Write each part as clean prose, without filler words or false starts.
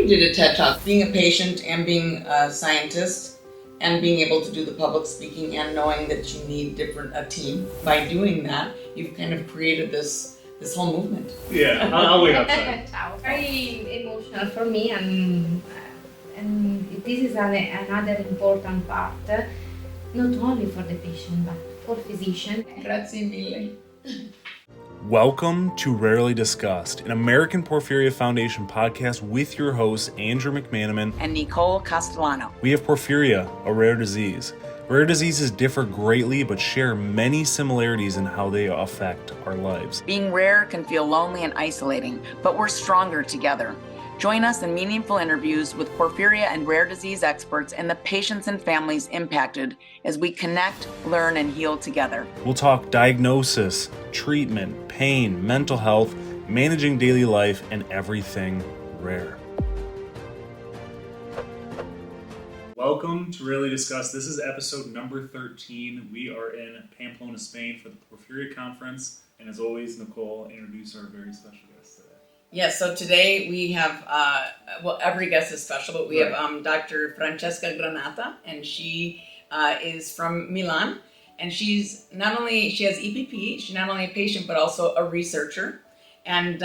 did a TED Talk. Being a patient and being a scientist and being able to do the public speaking and knowing that you need a team. By doing that, you've kind of created this whole movement. Yeah, I'll wait outside. Very emotional for me, and this is another important part, not only for the patient but for physician. Grazie mille. Welcome to Rarely Discussed, an American Porphyria Foundation podcast with your hosts Andrew McManamon and Nicole Castellano. We have porphyria, a rare disease. Rare diseases differ greatly but share many similarities in how they affect our lives. Being rare can feel lonely and isolating, but we're stronger together. Join us in meaningful interviews with porphyria and rare disease experts and the patients and families impacted as we connect, learn, and heal together. We'll talk diagnosis, treatment, pain, mental health, managing daily life, and everything rare. Welcome to Rarely Discussed. This is episode number 13. We are in Pamplona, Spain for the Porphyria Conference. And as always, Nicole, introduce our very special guest today. Yes, so today we have, every guest is special, but we have Dr. Francesca Granata, and she is from Milan, and she has EPP, she's not only a patient, but also a researcher, and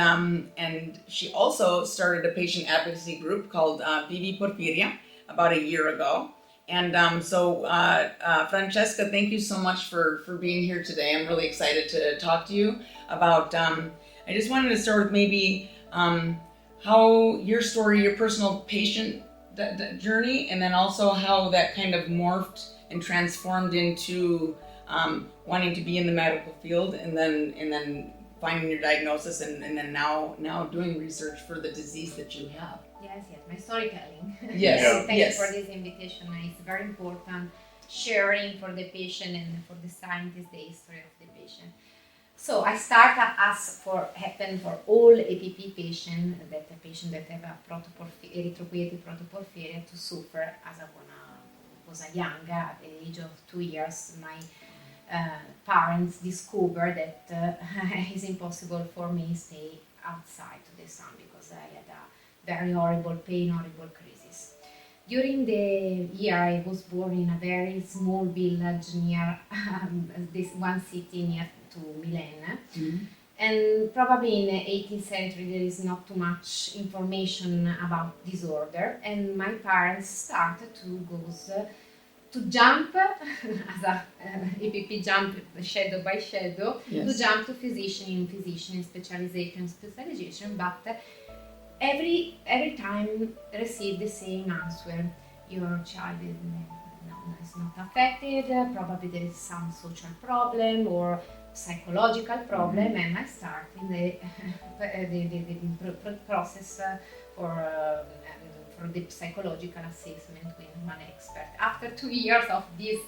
she also started a patient advocacy group called Vivi Porphyria about a year ago, and Francesca, thank you so much for being here today. I'm really excited to talk to you about, I just wanted to start with maybe how your story, your personal patient journey, and then also how that kind of morphed and transformed into wanting to be in the medical field, and then finding your diagnosis, and then now doing research for the disease that you have. Yes, my storytelling. Yes. Thank you for this invitation. It's very important sharing for the patient and for the scientist the history of the patient. So I start as for all EPP patients that have a erythropoietic protoporphyria to suffer as I was a young at the age of 2 years. My parents discovered that it's impossible for me to stay outside to the sun because I had a very horrible pain, horrible crisis. During the year I was born in a very small village near this one city near to Milan, and probably in the 18th century there is not too much information about disorder, and my parents started to jump as a EPP jump shadow by shadow, to jump to physician, specialization, but every time receive the same answer: your child is not affected, probably there is some social problem or psychological problem, and I start in the process for the psychological assessment with one expert. After 2 years of this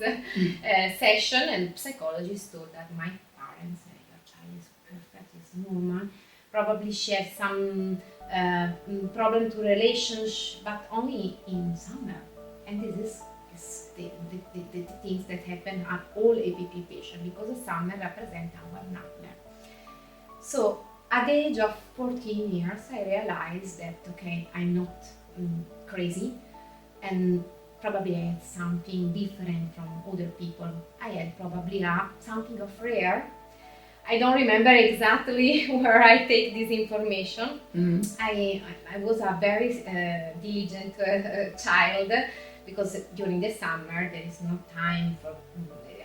session, and psychologists told that my parents, your child is perfect, is normal, probably she has some problem to relationship, but only in summer, and this is the things that happen at all EPP patients, because the summer represents our nightmare. So at the age of 14 years, I realized that, I'm not crazy, and probably I had something different from other people. I had probably something of rare. I don't remember exactly where I take this information. I was a very diligent child, because during the summer there is no time for.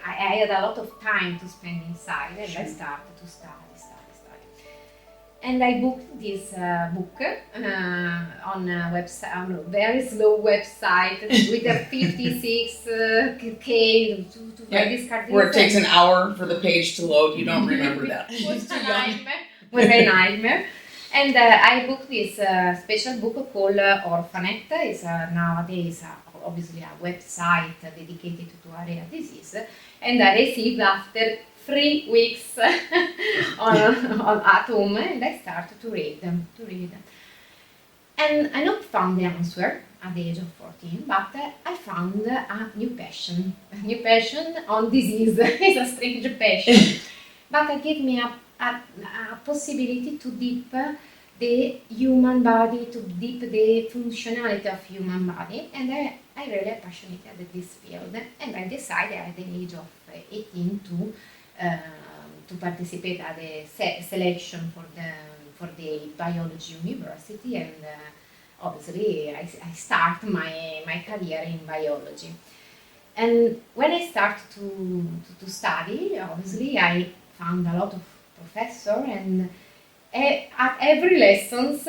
I had a lot of time to spend inside, and I started to study. And I booked this book on a website, on a very slow website with a 56K to discard. Where it takes an hour for the page to load. You don't remember that. It was a nightmare. And I booked this special book called Orphanet. It's nowadays obviously a website dedicated to a rare disease. And I received after 3 weeks at home, and I started to read them. And I not found the answer at the age of 14, but I found a new passion on disease. It's a strange passion, but it gave me a possibility to deep the human body, to deep the functionality of human body, and I really passionate at this field, and I decided at the age of 18 to participate at the selection for the biology university, and obviously I start my career in biology. And when I started to study, obviously I found a lot of professors, and at every lessons,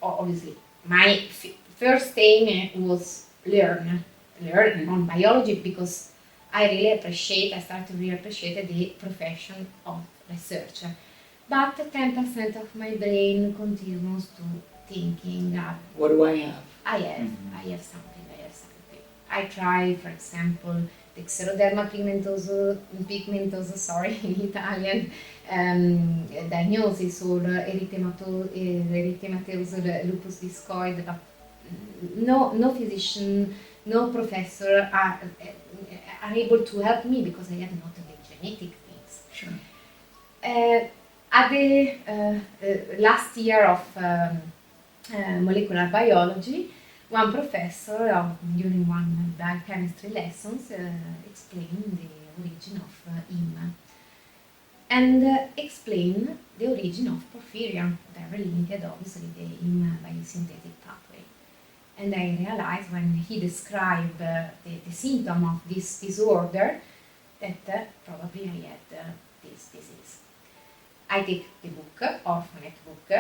obviously my first aim was learn on biology, because I started to really appreciate the profession of researcher. But 10% of my brain continues to thinking, What do I have? I have something. I try, for example, the xeroderma pigmentoso, in Italian, diagnosis, or erythematosus lupus discoid, but no physician, no professor are able to help me, because I have not the genetic things. Sure. At the last year of molecular biology, one professor during one biochemistry lessons explained the origin of heme, and explained the origin of porphyria, very linked obviously the heme biosynthetic pathway. And I realized when he described the symptom of this disorder that probably I had this disease. I take the book, orphanet book,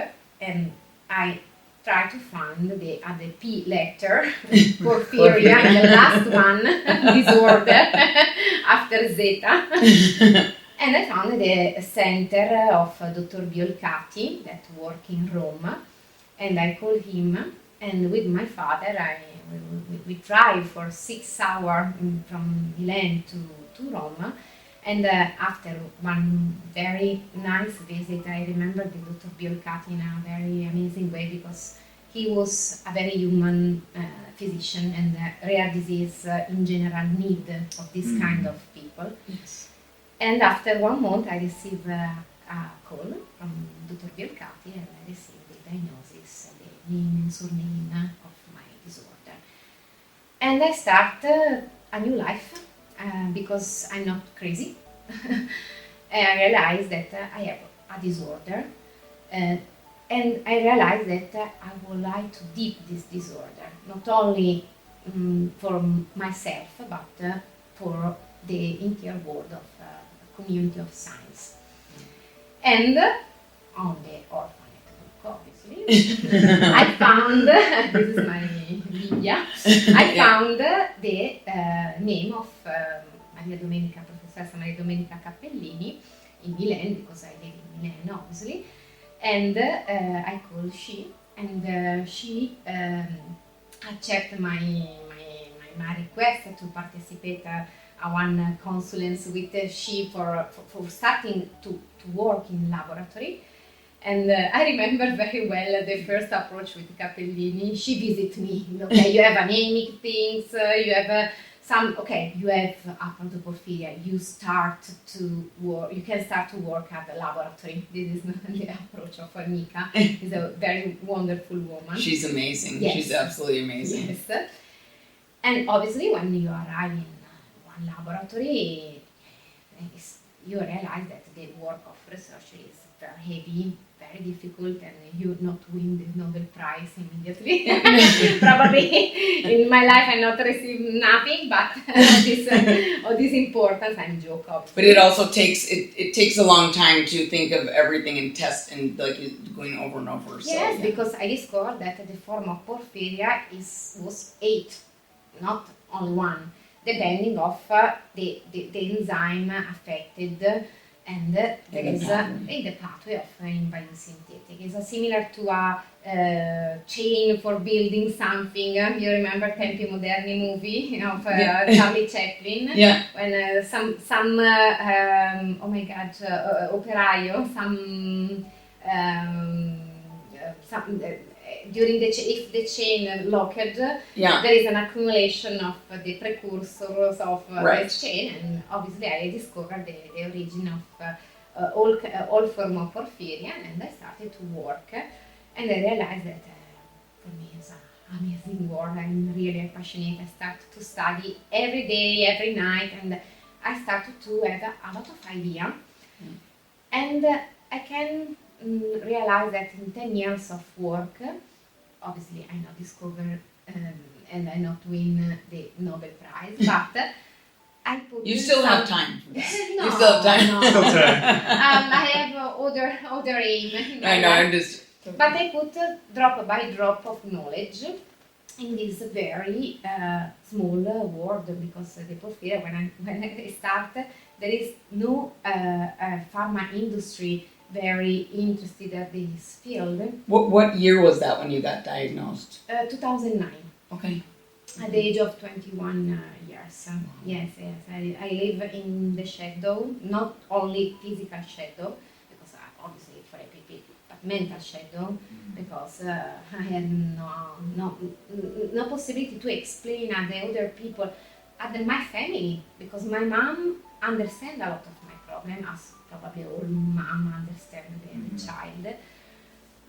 and I try to find the P letter, Porphyria, and the last one, disorder, after Zeta. And I found the center of Dr. Biolcati that work in Rome, and I called him, and with my father we drive for 6 hours from Milan to Rome. And after one very nice visit, I remember the Dr. Biolcati in a very amazing way, because he was a very human physician, and rare disease in general need of this kind of people. Yes. And after 1 month, I received a call from Dr. Biolcati, and I received the diagnosis, the name and surname of my disorder. And I start a new life. Because I'm not crazy. I realized that I have a disorder, and I realized that I would like to deep this disorder, not only for myself, but for the entire world of community of science. And on the orphanet book, obviously, I found, this is my Bibbia, I found the name of Professoressa Maria Domenica Cappellini in Milan, because I live in Milan, obviously. And I called she, and she accepted my request to participate one consulence with she for starting to work in laboratory. And I remember very well the first approach with Cappellini. She visited me. Okay, you have anemic things. You have you have a Protoporphyria. You start to work. You can start to work at the laboratory. This is the approach of Nika. She's a very wonderful woman. She's amazing. Yes. She's absolutely amazing. Yes. And obviously, when you arrive in one laboratory, you realize that the work of research is very heavy, very difficult, and you not win the Nobel Prize immediately. Probably in my life I not received nothing, but of this importance, I'm joke obviously. But it also takes it takes a long time to think of everything and test and like going over and over. Yes, so, because I discovered that the form of porphyria was 8, not only 1, depending of the enzyme affected. And there is in the pathway of biosynthetic. It's similar to a chain for building something. You remember Tempi Moderni movie of Charlie Chaplin? Yeah. When operaio, during if the chain locked, there is an accumulation of the precursors of this chain, and obviously I discovered the origin of all form of porphyria, and I started to work. And I realized that for me it's an amazing world. I'm really passionate. I started to study every day, every night, and I started to have a lot of idea. And I can realize that in 10 years of work, obviously I not discover and I not win the Nobel Prize, but I put You still have some- time for this. No, You still have time. no. Still time. I have other aim. in my I know, life. I'm just. But I put drop by drop of knowledge in this very small world, because the Porphyria, when I started, there is no pharma industry very interested in this field. What year was that when you got diagnosed? 2009, Okay. at the age of 21 years. Yes. I live in the shadow, not only physical shadow, because obviously for ICPP, but mental shadow, because I had no possibility to explain at the other people, at my family, because my mom understand a lot of my problem, as probably all mom understand the child.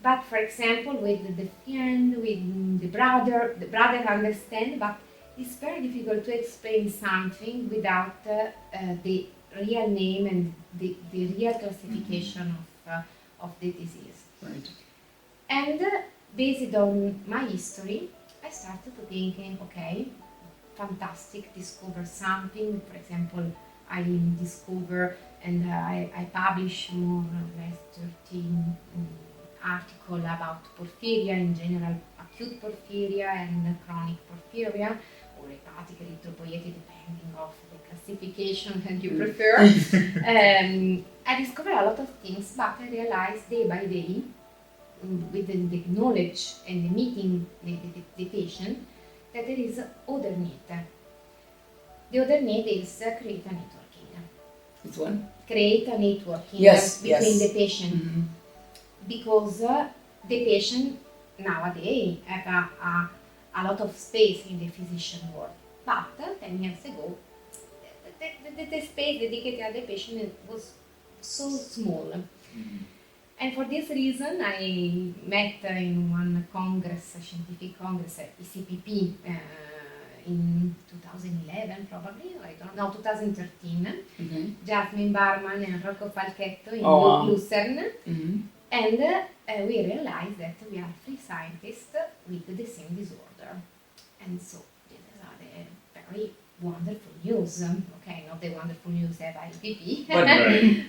But for example, with the friend, with the brother understand, but it's very difficult to explain something without the real name and the real classification of the disease. Right. And based on my history, I started to thinking, okay, fantastic, discover something. For example, I discover and I publish more or less 13 articles about porphyria in general, acute porphyria and chronic porphyria, or hepatic erythropoietic, depending of the classification that you prefer. I discovered a lot of things, but I realized day by day, with the knowledge and the meeting the patient, that there is other need. The other need is create a networking. It's one. Create a networking between the patient. Mm-hmm. Because the patient nowadays have a lot of space in the physician world. But 10 years ago, the space dedicated to the patient was so small. Mm-hmm. And for this reason, I met in one congress, a scientific congress, ICPP, in 2011 probably, I don't know, 2013. Mm-hmm. Jasmine Barman and Rocco Falchetto in Lucerne. Mm-hmm. And we realized that we are three scientists with the same disorder. And so this is the very wonderful news. Okay, not the wonderful news at ICPP,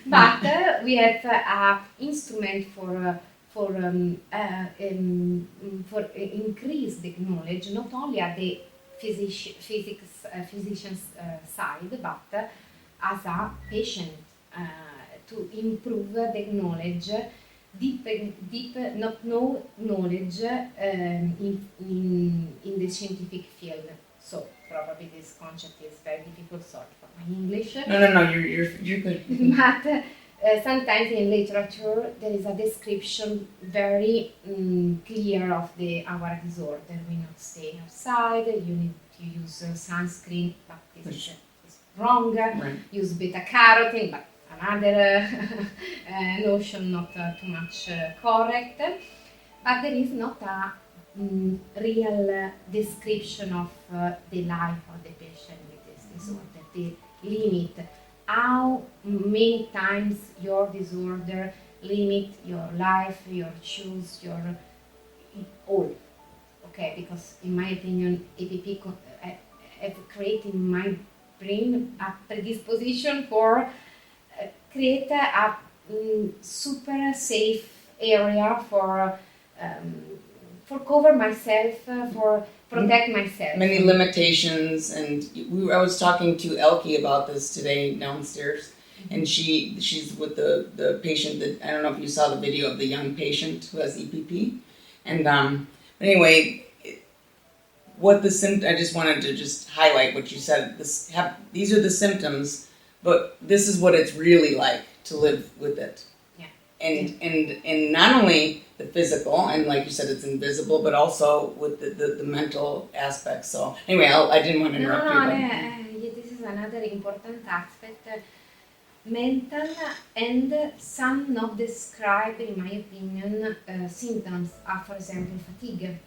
but we have an instrument for increase the knowledge, not only at the physician's side, but as a patient, to improve the knowledge, deep knowledge in the scientific field. So probably this concept is very difficult, sorry for my English. No, you're good. But sometimes in literature there is a description very clear of our disorder. We not stay outside, you need to use sunscreen, but this is wrong. Right. Use beta carotene, but another notion not too much correct. But there is not a real description of the life of the patient with this disorder, the limit, how many times your disorder limit your life, your choose, your all. Okay, because in my opinion, APP have created in my brain a predisposition for create a super safe area for cover myself, for protect myself. Many limitations, and I was talking to Elke about this today downstairs, and she's with the patient that, I don't know if you saw the video of the young patient who has EPP, and anyway, what the I just wanted to just highlight what you said. These are the symptoms, but this is what it's really like to live with it. Yeah. And not only the physical, and like you said, it's invisible, but also with the mental aspects. So anyway, I didn't want to interrupt you. This is another important aspect. mental and some not described, in my opinion, symptoms are, for example, fatigue.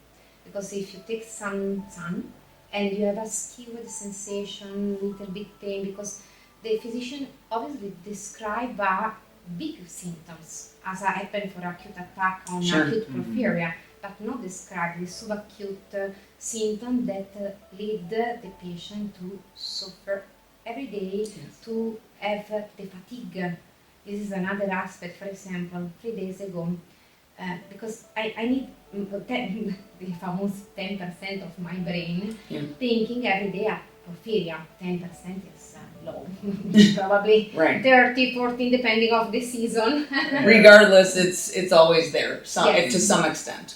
Because if you take some sun and you have a skewed sensation, little bit pain, because the physician obviously describe big symptoms, as happened for acute attack on acute porphyria, but not describe the subacute symptom that lead the patient to suffer every day, to have the fatigue. This is another aspect. For example, 3 days ago, because I need the famous 10% of my brain thinking every day at porphyria. 10% is low, probably 30, 14, depending on the season. Regardless, it's always there, to some extent.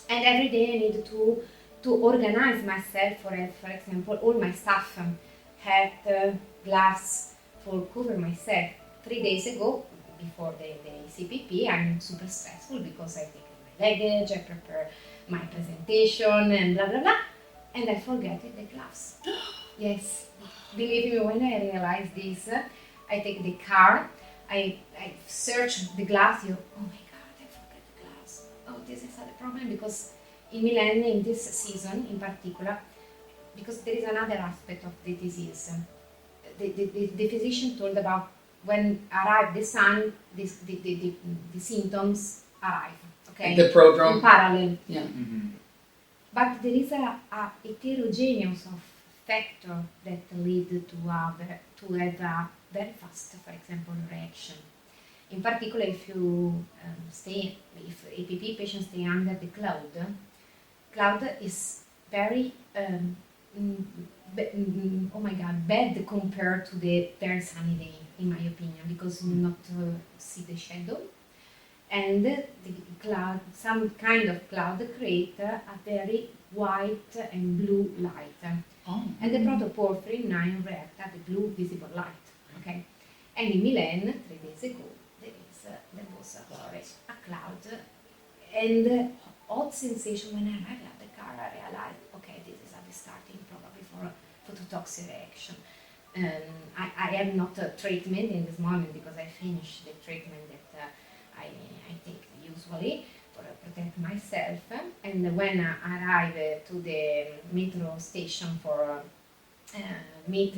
And every day I need to organize myself. For example, all my stuff, hat, gloves, for cover myself. 3 days ago, before the ICPP, I'm super stressful because I take my luggage, I prepare my presentation, and blah blah blah, and I forget the gloves. Yes, believe me, when I realize this, I take the car, I search the gloves. Oh my God, I forget the gloves. Oh, this is the problem, because in Milan, in this season in particular, because there is another aspect of the disease. The physician told about when arrive the sun, the symptoms arrive. Okay, the prodrome in parallel. Yeah. Mm-hmm. But there is a heterogeneous of factor that lead to have a very fast, for example, reaction. In particular, if you if APP patients stay under the cloud is very oh my God, bad compared to the very sunny day, in my opinion, because you not see the shadow, and the cloud, some kind of cloud, create a very white and blue light. And the protoporphyrin 9 react at the blue visible light. Okay, and in Milan 3 days ago there was a cloud, and odd sensation. When I arrived at the car, I realized, okay, this is the starting probably for a phototoxic reaction. I have not a treatment in this moment because I finished the treatment that I take usually for protect myself. And when I arrived to the metro station for meet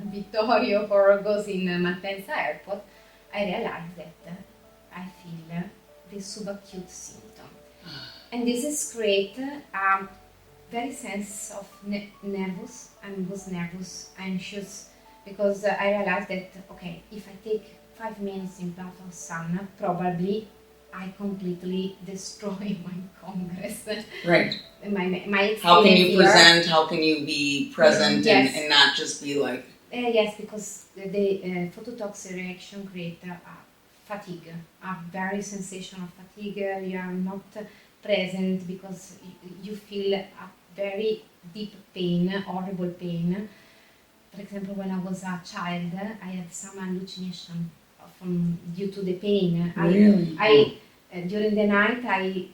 Vittorio for goes in Malpensa airport, I realized that I feel the subacute symptom. And this is create a very sense of nervous. I was nervous, anxious, because I realized that, okay, if I take 5 minutes in bath of sun, probably I completely destroy my congress. Right. My how can you here. present? How can you be present Yes. and not just be like? Yes, because the phototoxic reaction create a fatigue, a very sensation of fatigue. You are not present because you feel a very deep pain, horrible pain. For example, when I was a child, I had some hallucination due to the pain. Really? During the night, I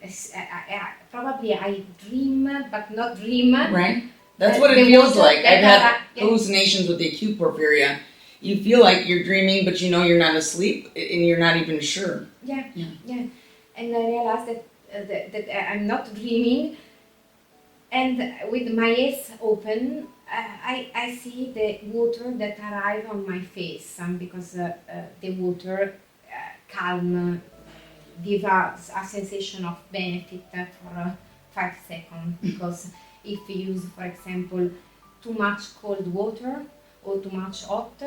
probably dream, but not dream. Right. That's what it feels like. I've had hallucinations with the acute porphyria. You feel like you're dreaming, but you know you're not asleep, and you're not even sure. Yeah. And I realized that I'm not dreaming, and with my eyes open, I see the water that arrive on my face, because the water calm, give us a sensation of benefit for 5 seconds. Because if you use, for example, too much cold water or too much hot,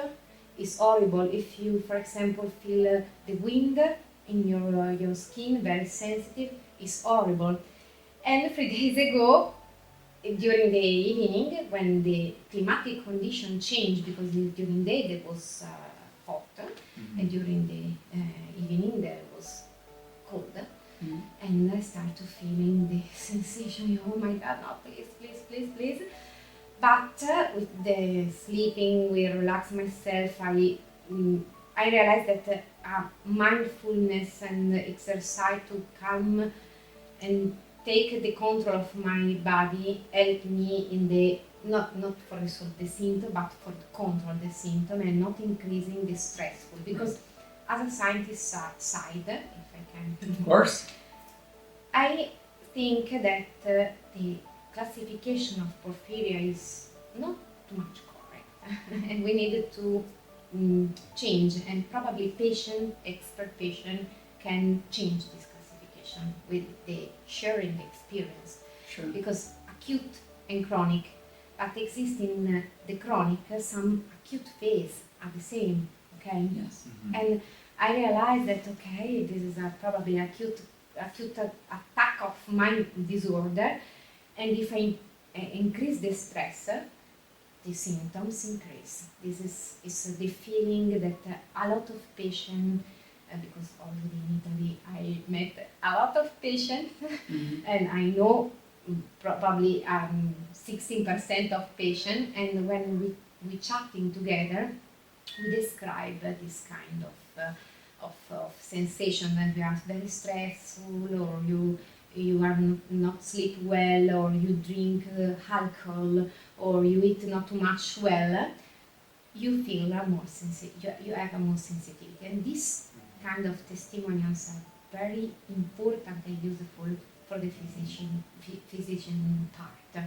it's horrible. If you, for example, feel the wind in your skin, very sensitive, it's horrible. And 3 days ago, during the evening, when the climatic condition changed, because during the day there was hot, and during the evening there was cold, and I started to feeling the sensation, oh my God, no, please. But with the sleeping, we relax myself, I realized that mindfulness and exercise to calm and take the control of my body helped me in the not for resolve the symptom, but for control the symptom and not increasing the stressful. Because as a scientist side, if I can, Of course. I think that the classification of porphyria is not too much correct, and we needed to change, and probably expert patient can change this classification with the sharing experience. Sure. Because acute and chronic, but exists in the chronic, some acute phase are the same, okay? Yes. And I realized that, okay, this is probably acute attack of my disorder, and if I increase the stress, the symptoms increase. This is the feeling that a lot of patients, because already in Italy I met a lot of patients, and I know probably 16% of patients, and when we chatting together, we describe this kind of sensation that you are very stressful, or you are not sleep well, or you drink alcohol, or you eat not too much well, you feel more sensitive. You have a more sensitivity, and these kind of testimonials are very important and useful for the physician part.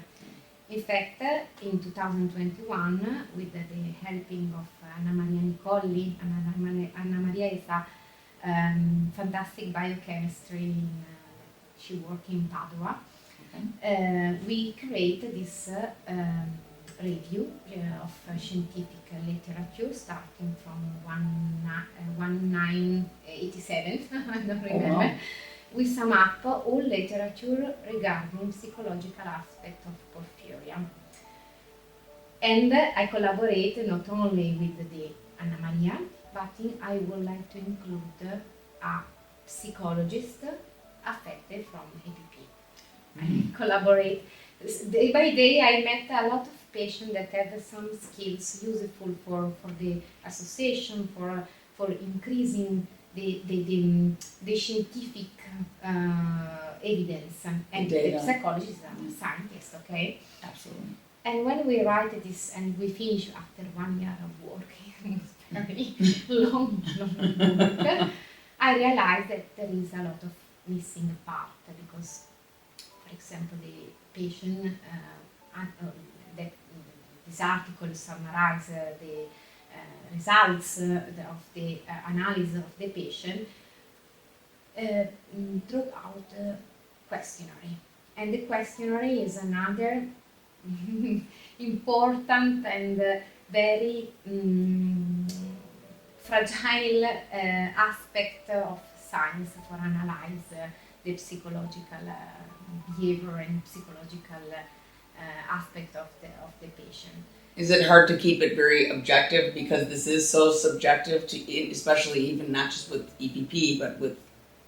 In fact, in 2021, with the helping of Nicole, Anna Maria is a fantastic biochemistry. She works in Padua. Okay. We created this review of scientific literature starting from 1987, I don't remember. Oh, wow. We sum up all literature regarding psychological aspect of porphyria. And I collaborate not only with the Anna Maria, but I would like to include a psychologist affected from APP. I collaborate. Day by day I met a lot of patients that have some skills useful for the association, for increasing the scientific evidence, and the psychologist is a scientist, okay? Absolutely. And when we write this and we finish after 1 year of work, very long work, I realized that there is a lot of missing part, because, for example, the patient, that this article summarizes the results of the analysis of the patient throughout the questionnaire. And the questionnaire is another important and very fragile aspect of science for analyze the psychological behavior and psychological aspect of the patient. Is it hard to keep it very objective, because this is so subjective to, especially even not just with EPP, but with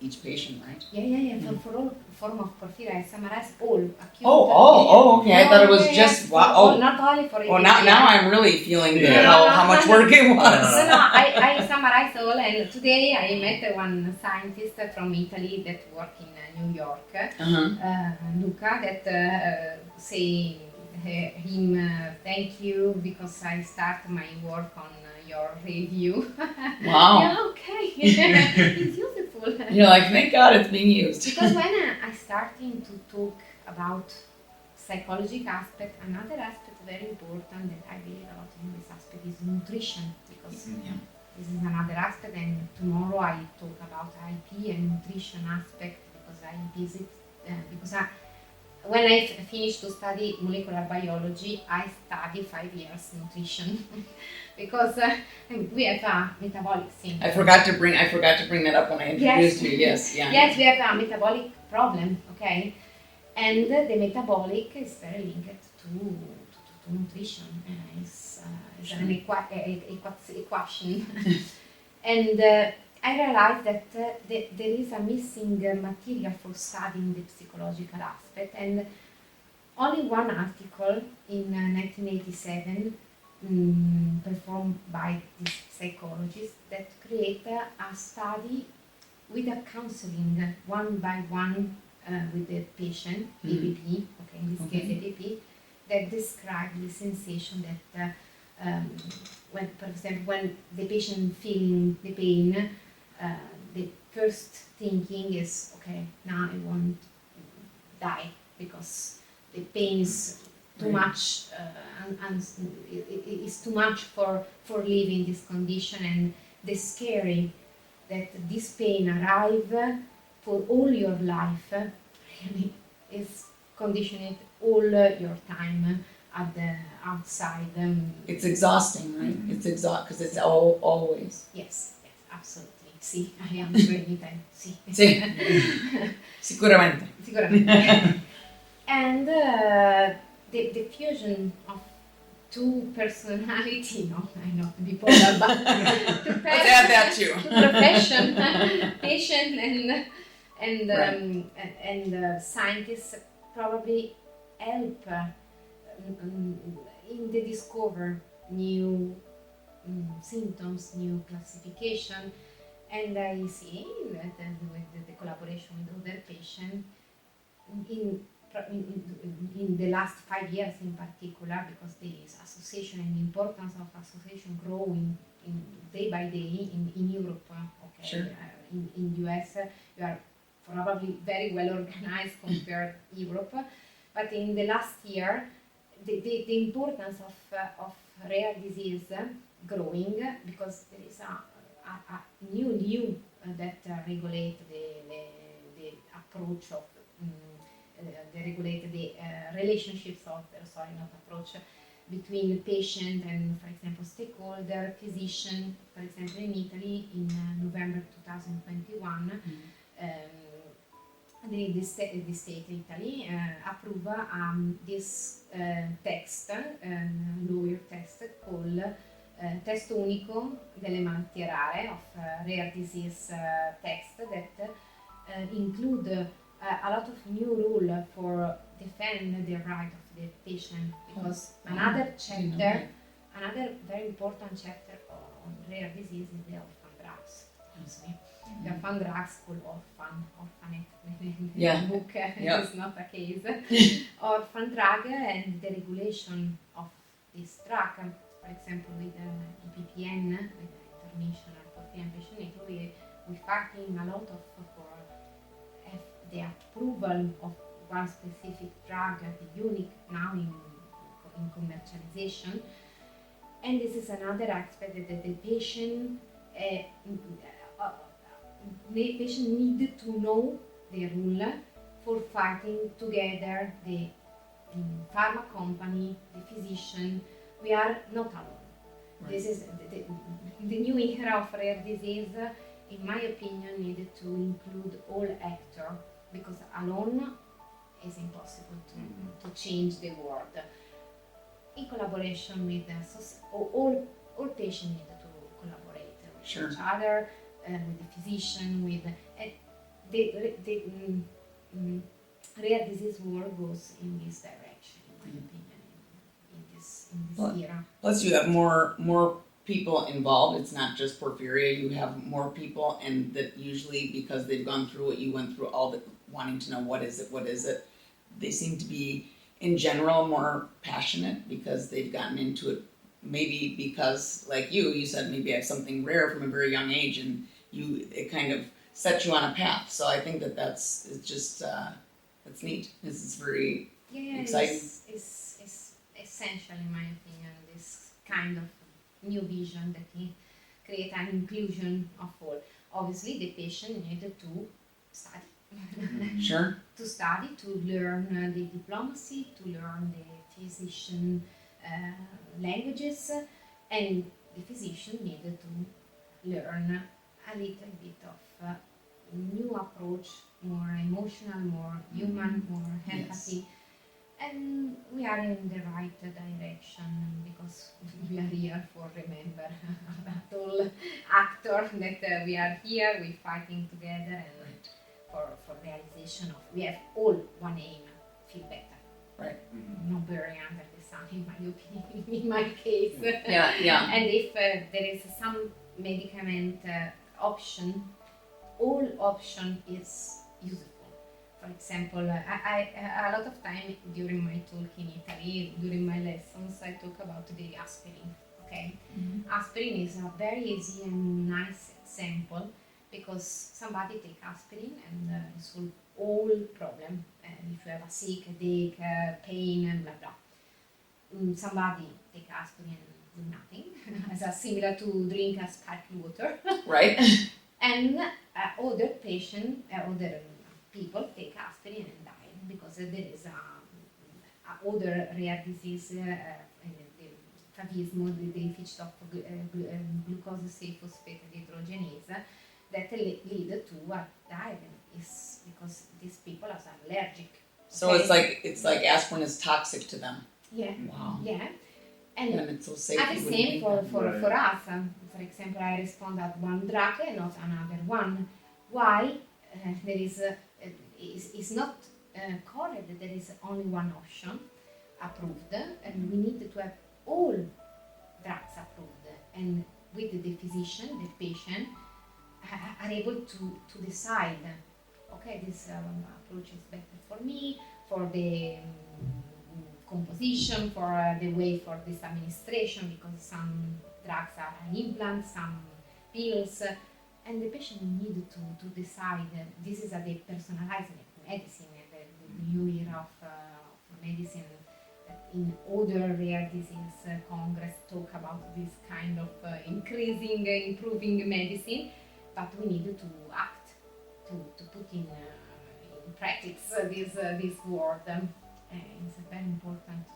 each patient, right? Yeah. For all form of porphyria, I summarize all acute. Okay. I thought it was just not only for EPP. Oh, now I'm really feeling how much work it was. No, I summarize all, and today I met one scientist from Italy that works in New York, Luca, that say him thank you, because I start my work on your review. Wow. Yeah, okay. It's useful. You're like, thank God it's being used. Because when I starting to talk about psychological aspect, another aspect very important that I believe a lot in this aspect is nutrition, because this is another aspect, and tomorrow I talk about IP and nutrition aspect, because I visit, when I finished to study molecular biology, I studied 5 years nutrition because we have a metabolic syndrome. I forgot to bring that up when I introduced you. Yes, Yes, we have a metabolic problem, okay, and the metabolic is very linked to nutrition. It's an equation, and I realized that there is a missing material for studying the psychological aspect, and only one article in 1987 performed by this psychologist that created a study with a counseling one by one with the patient, EPP, okay, in this case EPP, that describe the sensation that when, for example, when the patient feeling the pain, the first thinking is, okay, now I won't die because the pain is too much, and it is too much for living this condition, and the scary that this pain arrive for all your life really is conditioned all your time at the outside. It's exhausting, right? It's because it's always. Yes, absolutely. Sì, I am sure in Italy. Sì. Sì. Sicuramente. Sicuramente. And the fusion of two personality, no, I'm not bipolar, but two Let's add that too. profession, patient and Right. scientists probably help in the discover new symptoms, new classification, and I see that with the collaboration with other patients in the last 5 years in particular, because this association and the importance of association growing in day by day in Europe, okay, Sure. in US, you are probably very well organized compared to Europe, but in the last year, the importance of rare disease growing, because there is a new that regulate the approach of they regulate the relationships of not approach between the patient and, for example, stakeholder, physician. For example, in Italy, in November 2021, the state Italy approve this text, lawyer text called Testo Unico delle Malattie Rare of Rare Disease text that include a lot of new rule for defend the right of the patient, because another chapter, another very important chapter on rare disease is the orphan drugs. The orphan drugs called orphanet in the book is not a case. Orphan drug and the regulation of this drug, for example, with IPPN, with the International Porphyrian Patient Network, we're fighting a lot of for the approval of one specific drug, the unique now in commercialization. And this is another aspect that the patient need to know the rule for fighting together the pharma company, the physician. We are not alone. Right. This is the new era of rare disease, in my opinion, needed to include all actors, because alone is impossible to change the world. In collaboration with all patients need to collaborate with each other, with the physician, with the rare disease world goes in this direction, in my opinion, in this era. Plus, you have more people involved. It's not just Porphyria. You have more people, and that usually, because they've gone through what you went through, all the wanting to know what is it, they seem to be in general more passionate because they've gotten into it. Maybe because, like you said, maybe I have something rare from a very young age, and it kind of sets you on a path. So I think that's neat. This is very exciting. It's essential, in my opinion, this kind of new vision that can create an inclusion of all. Obviously, the patient needed to study. Sure. To study, to learn the diplomacy, to learn the physician languages, and the physician needed to learn a little bit of new approach, more emotional, more human, more empathy. And we are in the right direction, because we are here for remember that all actors that we are here, we're fighting together, and for realization of, we have all one aim, feel better. Right. No burying under the sun, in my opinion, in my case. Yeah. And if there is some medicament option, all option is useful. For For example, I a lot of time during my talk in Italy, during my lessons, I talk about the aspirin. Okay, aspirin is a very easy and nice example because somebody take aspirin and solve all problem. If you have a sick, headache, pain, and blah blah. Somebody take aspirin and do nothing, as similar to drink a sparkling water. Right. And other patient, other people take aspirin and die because there is other rare disease, the favismo, the deficit of glucose 6-phosphate dehydrogenase, that lead to a die is because these people are allergic. So it's like aspirin is toxic to them. Yeah. Wow. Yeah. And it's so safe. at the same for us. For example, I respond at one drug and not another one. Why? There is is not correct that there is only one option approved, and we need to have all drugs approved. And with the physician, the patient are able to decide. Okay, this approach is better for me, for the composition, for the way for this administration, because some drugs are an implant, some pills, and the patient need to decide. This is the personalized medicine, the new era of medicine. In other rare disease congress talk about this kind of increasing, improving medicine, but we need to act, to put in practice this word. It's very important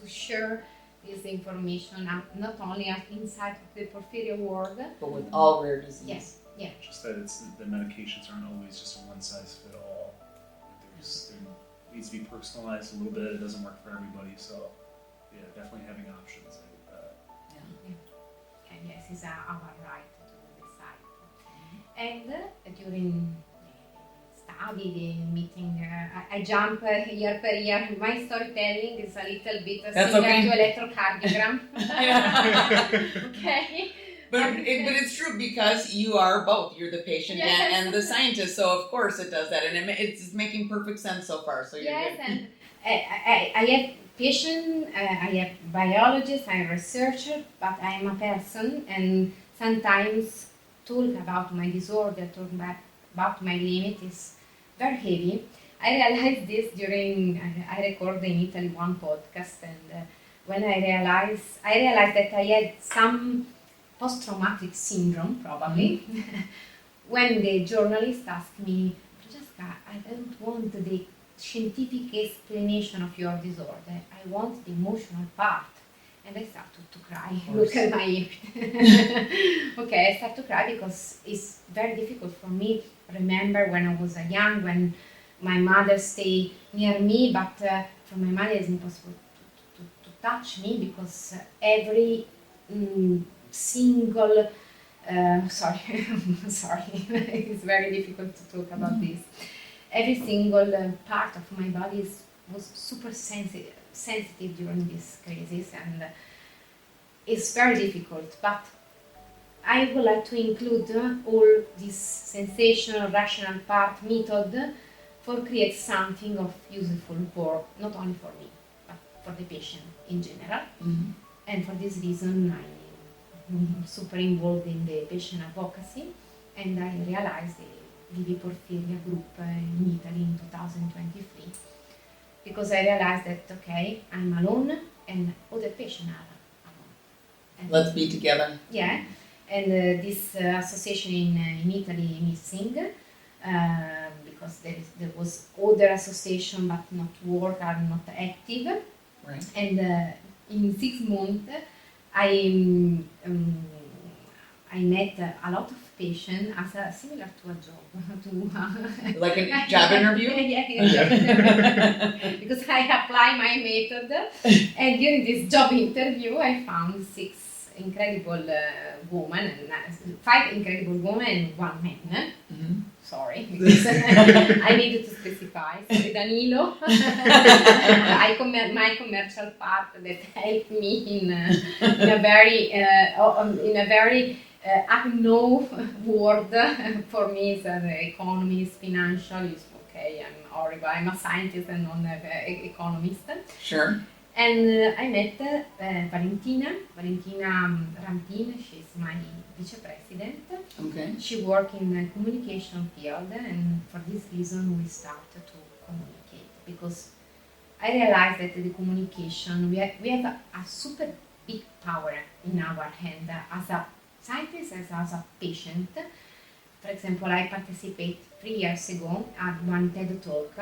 to share this information, not only inside the Porphyria world, but with all rare disease. Yes, yeah. Just that the medications aren't always just a one size fit all. There needs to be personalized a little bit. It doesn't work for everybody, so yeah, definitely having options. I get that. Yeah. And yes, it's our right to decide. And during study, the meeting, I jump year per year. My storytelling is a little bit similar to electrocardiogram. Okay. But it's true because you are both. You're the patient and the scientist, so of course it does that, and it's making perfect sense so far. So you're good. And I have patient, I have biologist, I am researcher, but I am a person, and sometimes talk about my disorder, talk about my limit is very heavy. I realized this during I recorded in Italy one podcast, and when I realized that I had some post-traumatic syndrome, probably. When the journalist asked me, Francesca, I don't want the scientific explanation of your disorder. I want the emotional part. And I started to cry. Look at my okay, I started to cry because it's very difficult for me. Remember when I was young, when my mother stayed near me, but for my mother it's impossible to touch me because every single sorry, it's very difficult to talk about this. Every single part of my body was super sensitive during this crisis, and it's very difficult. But I would like to include all this sensational, rational part method for create something of useful for not only for me, but for the patient in general. Mm-hmm. And for this reason, I'm super involved in the patient advocacy, and I realized the Porphyria group in Italy in 2023, because I realized that, okay, I'm alone and other patients are alone. And let's be together. Yeah, and this association in Italy missing, because there was other association but not work, are not active. Right. And in 6 months, I met a lot of patients as similar to a job, like a job interview. Yeah. Because I apply my method, and during this job interview, I found 6 incredible women, and 5 incredible women and 1 man. Mm-hmm. Sorry, because I needed to specify. Sorry, Danilo. My commercial part that helped me in a very I know word for me is economist, financial is okay. I'm horrible. I'm a scientist and not an economist. Sure. And I met Valentina Rampin. She's my vice president. Okay. She works in the communication field, and for this reason we started to communicate, because I realized that the communication, we have a super big power in our hand as a scientist, as a patient. For example, I participated 3 years ago at one TED Talk.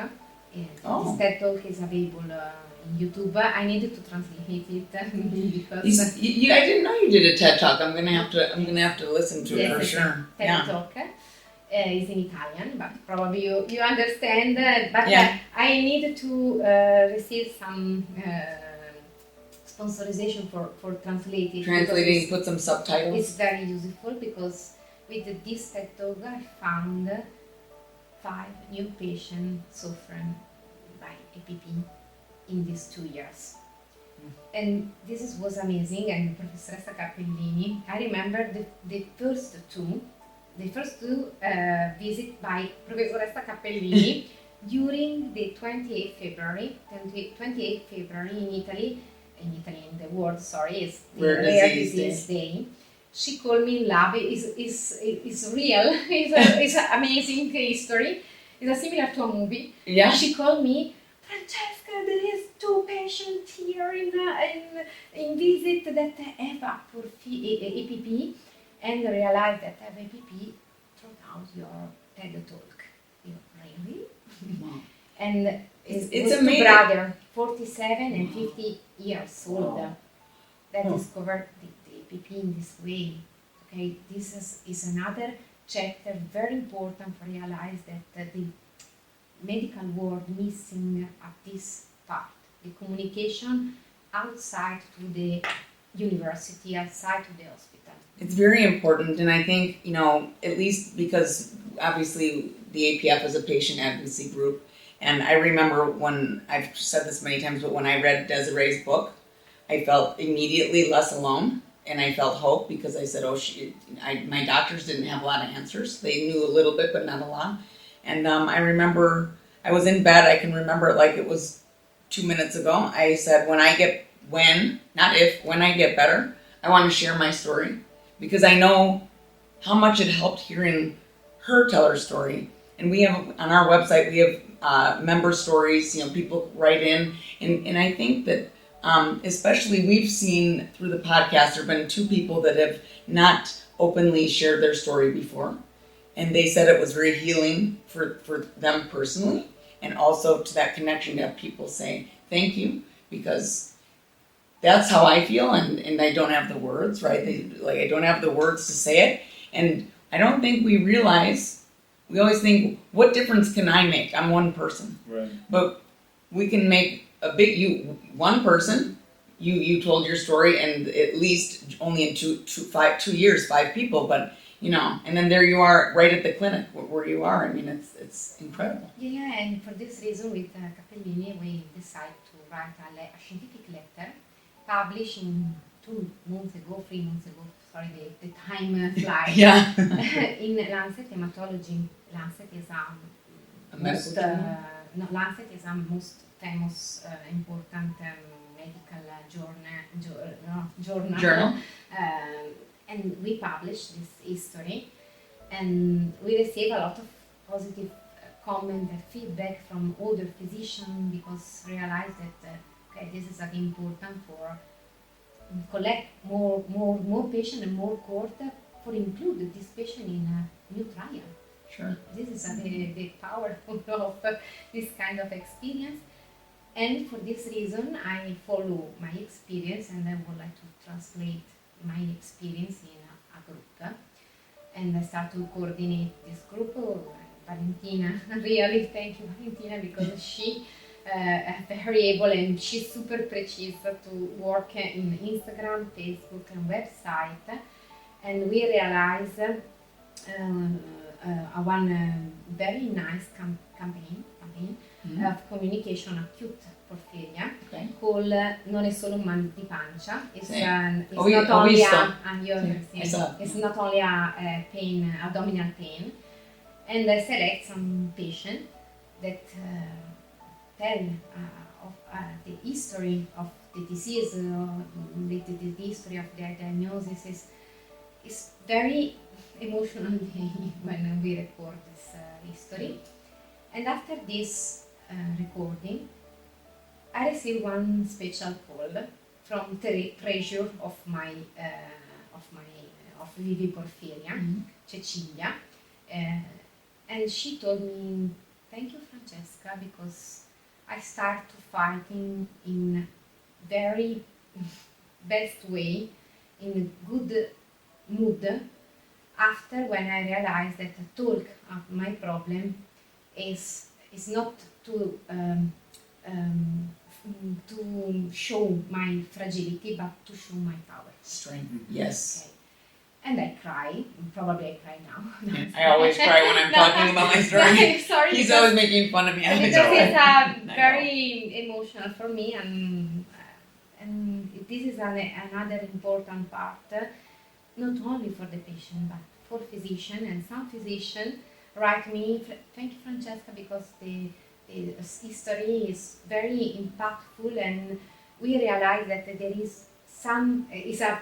This TED Talk is available in YouTube. I needed to translate it because I didn't know you did a TED Talk. I'm gonna have to listen to it for sure. TED Talk is in Italian, but probably you understand. But I needed to receive some sponsorization for translating. Translating, put some subtitles. It's very useful because with this TED Talk I found 5 new patients suffering by APP in these 2 years. And this was amazing. And Professoressa Cappellini, I remember the first two visit by Professoressa Cappellini during the 28th February in Italy, in the world, is the Rare Disease Day. She called me in love. It's real. It's an amazing history. It's similar to a movie. Yeah. She called me, Francesca, there is 2 patients here in visit that have APP, and realized that have APP throughout your TED Talk. Really? Wow. And it's was amazing. 2 brothers, 47 and 50 years old, that discovered the APP in this way. Okay, this is another chapter very important for realize that the medical world missing at this part, the communication outside to the university, outside to the hospital. It's very important, and I think, at least because obviously the APF is a patient advocacy group, and I remember when, I've said this many times, but when I read Desiree's book, I felt immediately less alone, and I felt hope, because I said, my doctors didn't have a lot of answers. They knew a little bit, but not a lot. And I remember I was in bed. I can remember it like it was 2 minutes ago. I said, when I get better, I want to share my story, because I know how much it helped hearing her tell her story. And we have, on our website, we have member stories, people write in. And I think that especially we've seen through the podcast, there have been 2 people that have not openly shared their story before. And they said it was very healing for them personally, and also to that connection to have people say, thank you, because that's how I feel, and I don't have the words, right? I don't have the words to say it. And I don't think we realize, we always think, what difference can I make? I'm one person. Right. But we can make one person, you told your story, and at least only in 2 years, 5 people, but and then there you are right at the clinic where you are. I mean, it's incredible. Yeah, and for this reason with Cappellini, we decided to write a scientific letter, published in 3 months ago, sorry, the time flies. Yeah. In Lancet Hematology. Lancet is Lancet is a most famous, important medical journal. And we published this history, and we received a lot of positive comment and feedback from other physicians, because realized that this is important for collect more patients and more cohort for include this patient in a new trial. Sure. This is the power of this kind of experience. And for this reason, I follow my experience, and I would like to translate my experience in a group. And I start to coordinate this group. Valentina, really thank you, Valentina, because she is very able, and she's super precise to work in Instagram, Facebook, and website. And we realized one very nice campaign of communication acute porphyria. Okay. Nicole non è solo un mal di pancia, it's, Sì. it's Ho not only visto. it's not only a pain, abdominal pain, and I select some patient that tell of the history of the disease, the history of their diagnosis is very emotional day when we record this history. And after this recording, I received one special call from treasure of Vivi Porphyria, Cecilia, and she told me, "Thank you, Francesca, because I start to fighting in very best way, in a good mood, after when I realized that the talk of my problem is not to show my fragility, but to show my power." Strength. Yes. Okay. And I cry. Probably I cry now. I always cry when I'm talking about my story. Sorry, He's because- always making fun of me. because it's very emotional for me, and this is another important part, not only for the patient but for physician. And some physician write me, "Thank you, Francesca, because the history is very impactful, and we realize that there is is a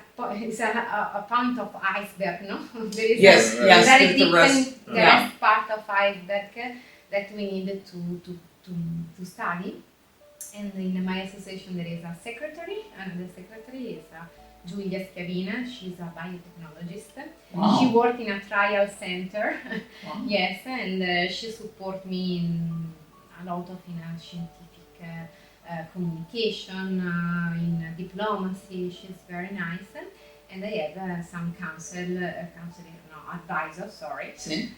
point of iceberg, no? There is Yes, a yes, very the different rest, the yeah. rest part of iceberg that we need to study." And in my association there is a secretary, and the secretary is Giulia Schiavina. She's a biotechnologist. Wow. She worked in a trial center. Wow. Yes, and she supports me in a lot of scientific communication, in diplomacy. She's very nice, and I have some advisor. Sorry, Sì.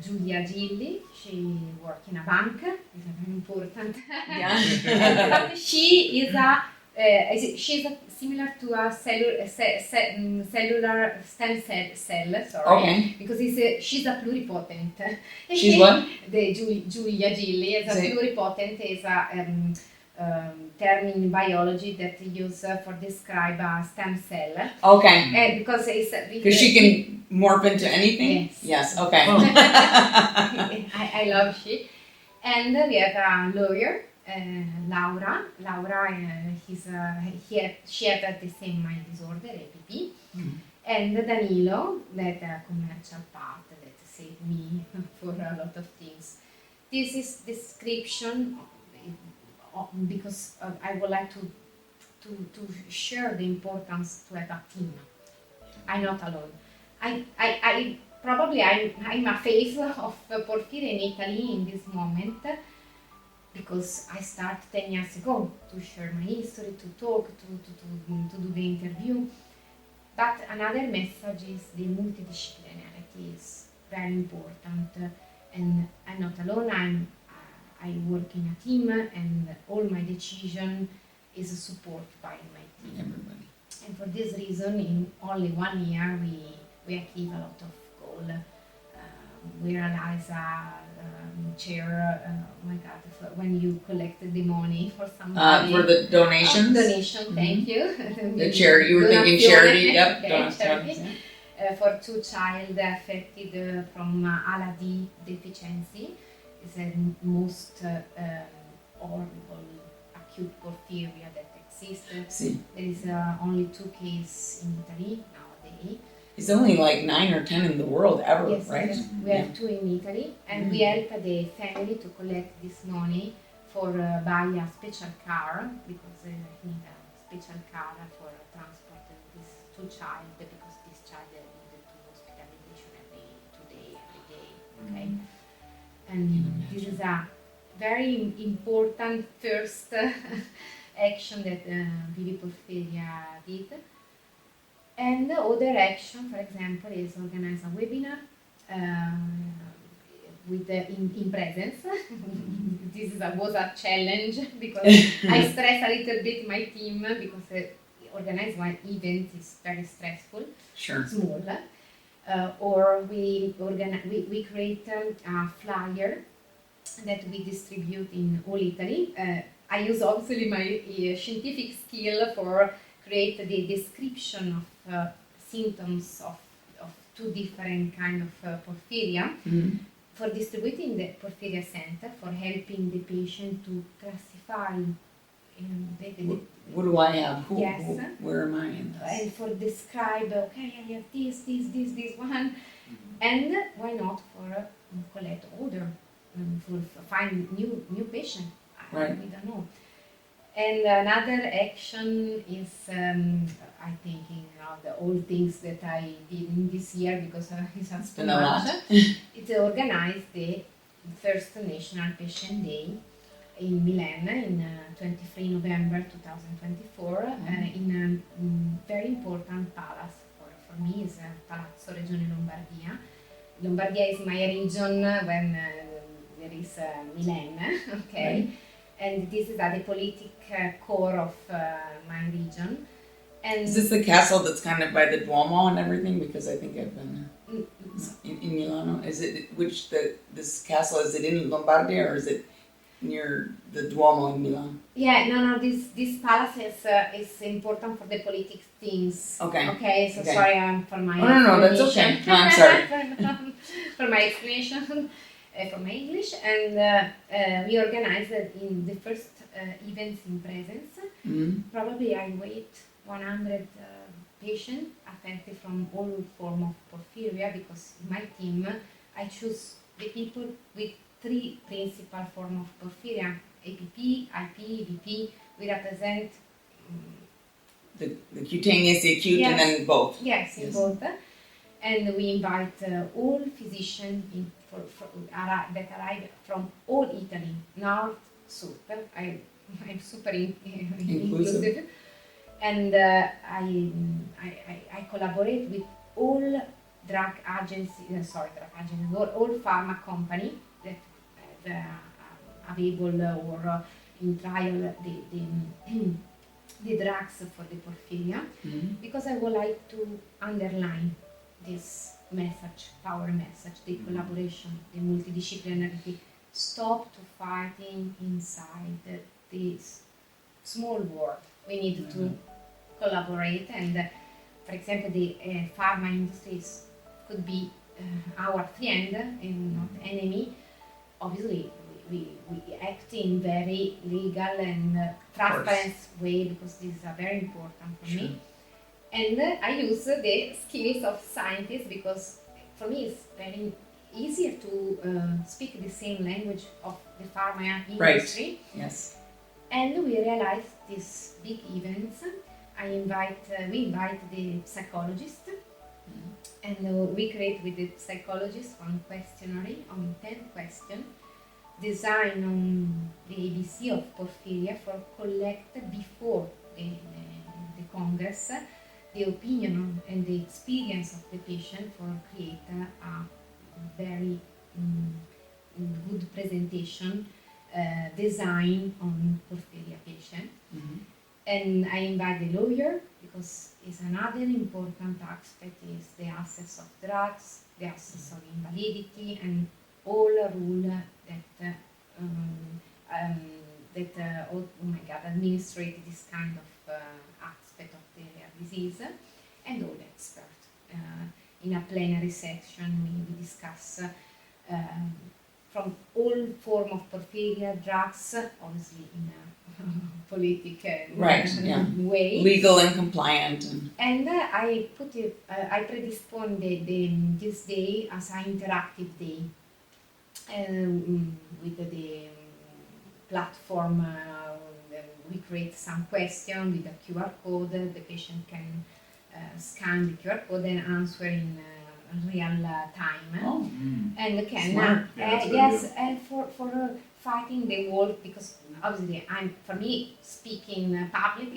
Giulia Gilli. She works in a bank. It's very important. Yeah. But she is she's similar to a cellular stem cell. Sorry, Okay. because she's a pluripotent. She's what? The Giulia Gilli is a Sì. pluripotent, is a term in biology that used for describe a stem cell. Okay. Because Because she can morph into anything? Yes. Yes, okay. I love she. And we have a lawyer, Laura. Laura, she had the same mind disorder, APP. And Danilo, that commercial part that saved me for a lot of things. This is description because I would like to share the importance to have a team. I'm not alone. I probably I'm a face of Porphyria in Italy in this moment, because I started 10 years ago to share my history, to talk, to do the interview. But another message is the multidisciplinarity is very important, and I'm not alone. I work in a team, and all my decision is supported by my team. Everybody. And for this reason, in only 1 year, we achieve a lot of goal. We realize chair. Oh my God! When you collected the money for somebody For the donations? donation, thank you. The charity, you were thinking charity? Yep. Okay, charity. charity. For 2 child affected from ALA-D deficiency. It's the most horrible acute porphyria that exists. See, There is only 2 cases in Italy nowadays. it's only like 9 or 10 in the world ever, Yes, right? yes, we have 2 in Italy, and we help the family to collect this money for buy a special car, because they need a special car for transport these 2 child, because this child needed to hospitalization every day. Okay. And this is a very important first action that Vivi Porphyria did. And the other action, for example, is organize a webinar with in presence. This was a challenge because I stress a little bit my team, because organize one event is very stressful. Sure. Small. Or we create a flyer that we distribute in all Italy. I use obviously my scientific skill for create the description of symptoms of two different kind of porphyria, for distributing the Porphyria Center, for helping the patient to classify. What do I have? Yes. Where am I in this? And for describe, okay, I have this one, and why not for collect order, for find new patient. Right. We don't know. And another action is, I thinking of the old things that I did in this year because it's has too much. It's organized the first National Patient Day in Milan in 23 November 2024 in a very important palace for me is Palazzo Regione Lombardia. Lombardia is my region when there is Milan, okay? Right. And this is the politic core of my region. And is this the castle that's kind of by the Duomo and everything? Because I think I've been in Milano. Is it this castle? Is it in Lombardia or is it near the Duomo in Milan? Yeah, no. This palace is important for the politic things. Okay. Okay. So sorry for my. Oh, no, that's okay. No, I'm sorry. For my explanation, for my English, and we organized in the first events in presence. Probably I wait 100 patients affected from all form of porphyria because in my team I choose the people with 3 principal form of porphyria: APP, IP, VP. We represent the cutaneous, the acute, yes. And then both. Yes, in both. And we invite all physicians that arrive from all Italy, north, south. I'm super inclusive. And I collaborate with all drug agencies, all pharma company that available or in trial the drugs for the porphyria, because I would like to underline this message, power message, the collaboration, the multidisciplinarity. Stop to fighting inside this small world. We need to collaborate, and for example, the pharma industries could be our friend and not enemy. Obviously, we act in very legal and transparent way because this is very important for me. And I use the skills of scientists because for me it's very easier to speak the same language of the pharma industry. Right. Yes. And we realized these big events. We invite the psychologist, and we create with the psychologist one questionnaire on 10 questions, designed on the ABC of porphyria for collect before the Congress the opinion and the experience of the patient for create a very good presentation design on porphyria patient. And I invite the lawyer because it's another important aspect is the access of drugs, the access of invalidity, and all rule that administrate this kind of aspect of the rare disease, and all experts. In a plenary section, we discuss from all form of porphyria drugs, obviously in a political way, legal and compliant, and I put it. I predispone this day as an interactive day with the platform. We create some question with a QR code. The patient can scan the QR code and answer in real time, and can and for fighting the world, because obviously for me speaking public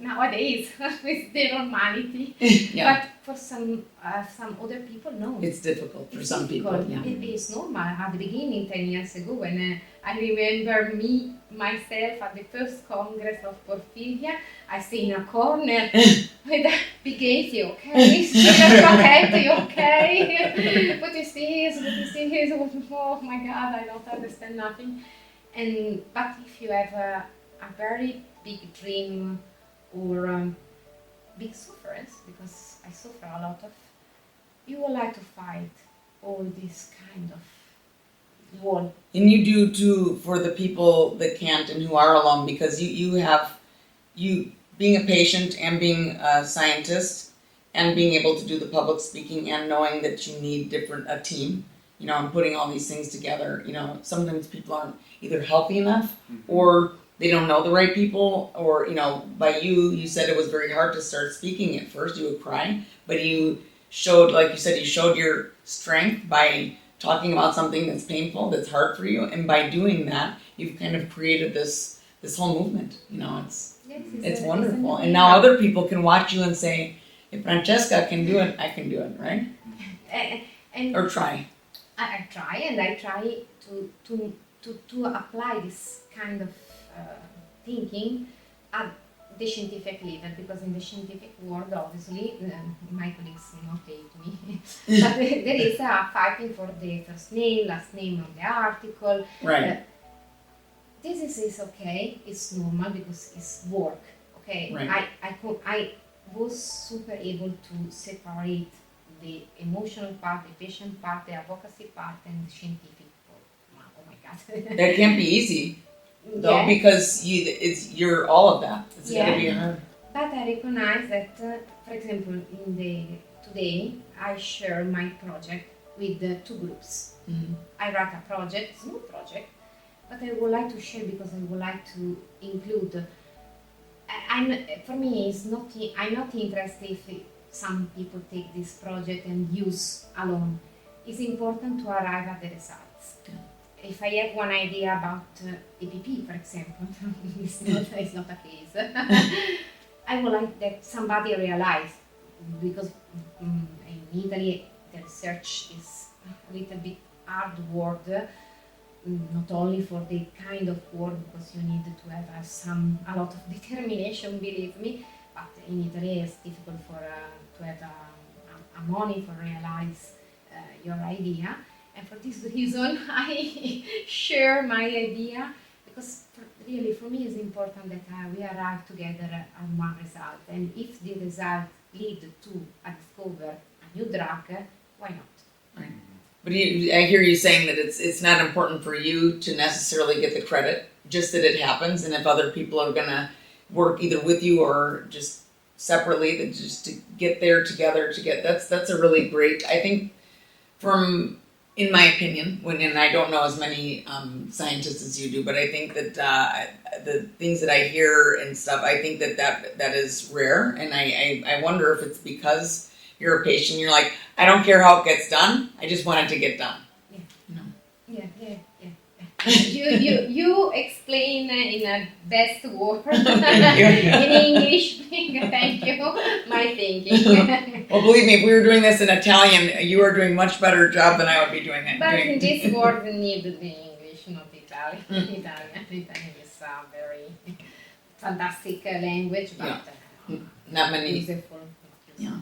nowadays is the normality, but for some other people, no, it's difficult for some people. It is normal. At the beginning, 10 years ago, when I remember myself at the first Congress of Porphyria, I stay in a corner with a big AC, okay? Stick your head, you okay? What is this? Oh my God, I don't understand nothing. But if you have a very big dream or big sufferance, because I suffer a lot of, you would like to fight all this kind of wall. And you do too for the people that can't and who are alone, because you being a patient and being a scientist and being able to do the public speaking and knowing that you need a team, and putting all these things together. Sometimes people aren't either healthy enough or they don't know the right people, or, by you said it was very hard to start speaking at first. You would cry, but you showed, like you said, you showed your strength by talking about something that's painful, that's hard for you. And by doing that, you've kind of created this whole movement. It's wonderful. And now other people can watch you and say, if Francesca can do it, I can do it, right? Or try. I try, and I try to apply this kind of thinking at the scientific level, because in the scientific world, obviously, my colleagues will not hate me, but there is a fighting for the first name, last name of the article. Right. This is okay, it's normal because it's work, okay? Right. I was super able to separate the emotional part, the patient part, the advocacy part, and the scientific part. Oh my God. That can't be easy, though, because you're all of that. It's got to be hard. But I recognize that, for example, today I share my project with two groups. Mm-hmm. I write a project, small project, but I would like to share because I would like to include. For me, I'm not interested if some people take this project and use alone. It's important to arrive at the results. Yeah. If I have one idea about APP, for example, it's not a case. I would like that somebody realize, because in Italy the research is a little bit hard work, not only for the kind of work, because you need to have a lot of determination, believe me, but in Italy it's difficult to have a money for realize your idea. And for this reason, I share my idea, because really for me it's important that we arrive together at one result. And if the result lead to a discover a new drug, why not? Right. But I hear you saying that it's not important for you to necessarily get the credit, just that it happens. And if other people are going to work either with you or just separately, that just to get there together that's a really great, I think, in my opinion, and I don't know as many scientists as you do, but I think that the things that I hear and stuff, I think that is rare, and I wonder if it's because you're a patient, you're like, I don't care how it gets done, I just want it to get done. Yeah. You explain in a best word in English. Thank you. My thinking. Well, believe me, if we were doing this in Italian, you are doing much better job than I would be doing it. But in this word, need the English, not Italian. Italian is a very fantastic language, but not many. Useful. Yeah.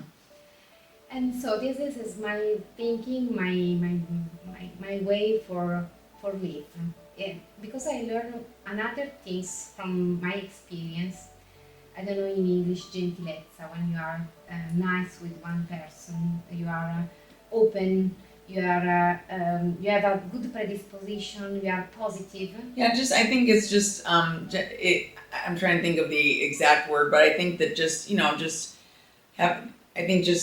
And so this is my thinking, my way for live. Yeah, because I learn another things from my experience. I don't know in English, gentilezza, when you are nice with one person, you are open, you have a good predisposition, you are positive. Yeah, I think it's just, I'm trying to think of the exact word, but I think that just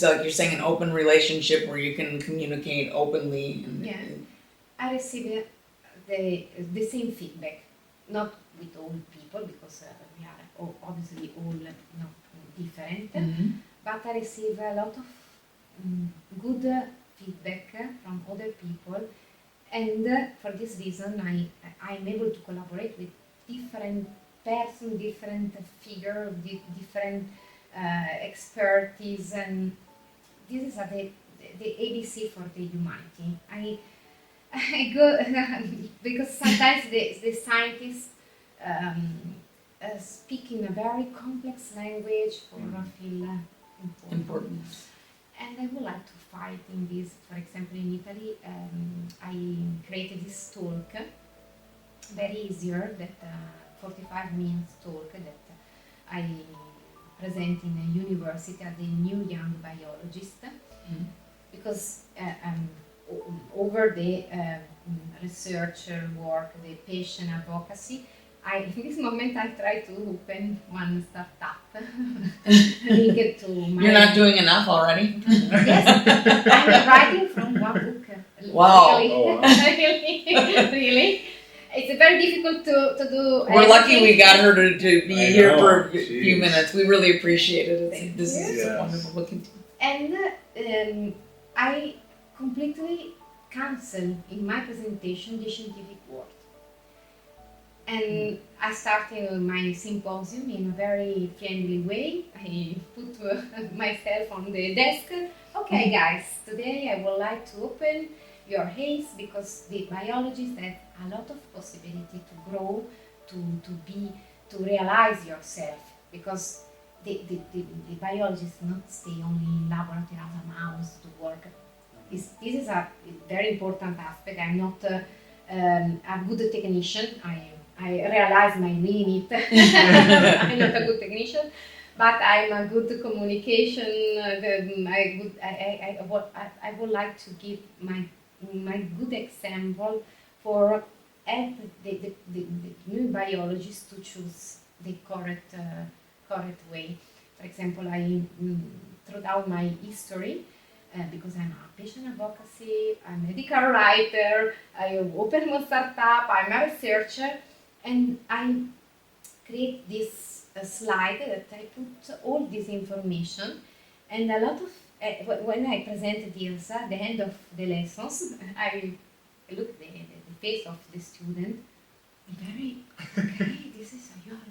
like you're saying, an open relationship where you can communicate openly. I receive the same feedback, not with all people, because we are obviously all different, but I receive a lot of good feedback from other people, and for this reason I'm able to collaborate with different person, different figure, different expertise, and this is the ABC for the humanity. I go because sometimes the scientists speak in a very complex language for feel important. And I would like to fight in this. For example, in Italy, I created this talk very easier that 45 minutes talk that I present in a university as a new young biologist, because over the research work, the patient advocacy, in this moment I try to open one startup linked to my... You're not doing enough already? Yes, I'm writing from one book. Wow. Really, Oh, wow. really. It's very difficult to do. We're lucky everything. we got her to be I here know, for a jeez. few minutes. We really appreciate it. Thank This is you. so Yes. wonderful looking. And I completely cancel in my presentation the scientific word. And I started my symposium in a very friendly way. I put myself on the desk. Okay, guys, today I would like to open your eyes because the biologist has a lot of possibility to grow, to realize yourself, because the biologist not stay only in laboratory as a mouse to work. This is a very important aspect. I'm not a good technician. I realize my limit. I'm not a good technician, but I'm a good communication. I would like to give my good example for help the new biologists to choose the correct way. For example, I throw down my history. Because I'm a patient advocacy, I'm a medical writer, I open one startup, I'm a researcher, and I create this slide that I put all this information, and a lot of, when I present this at the end of the lessons, I look at the face of the student, very, okay, this is a young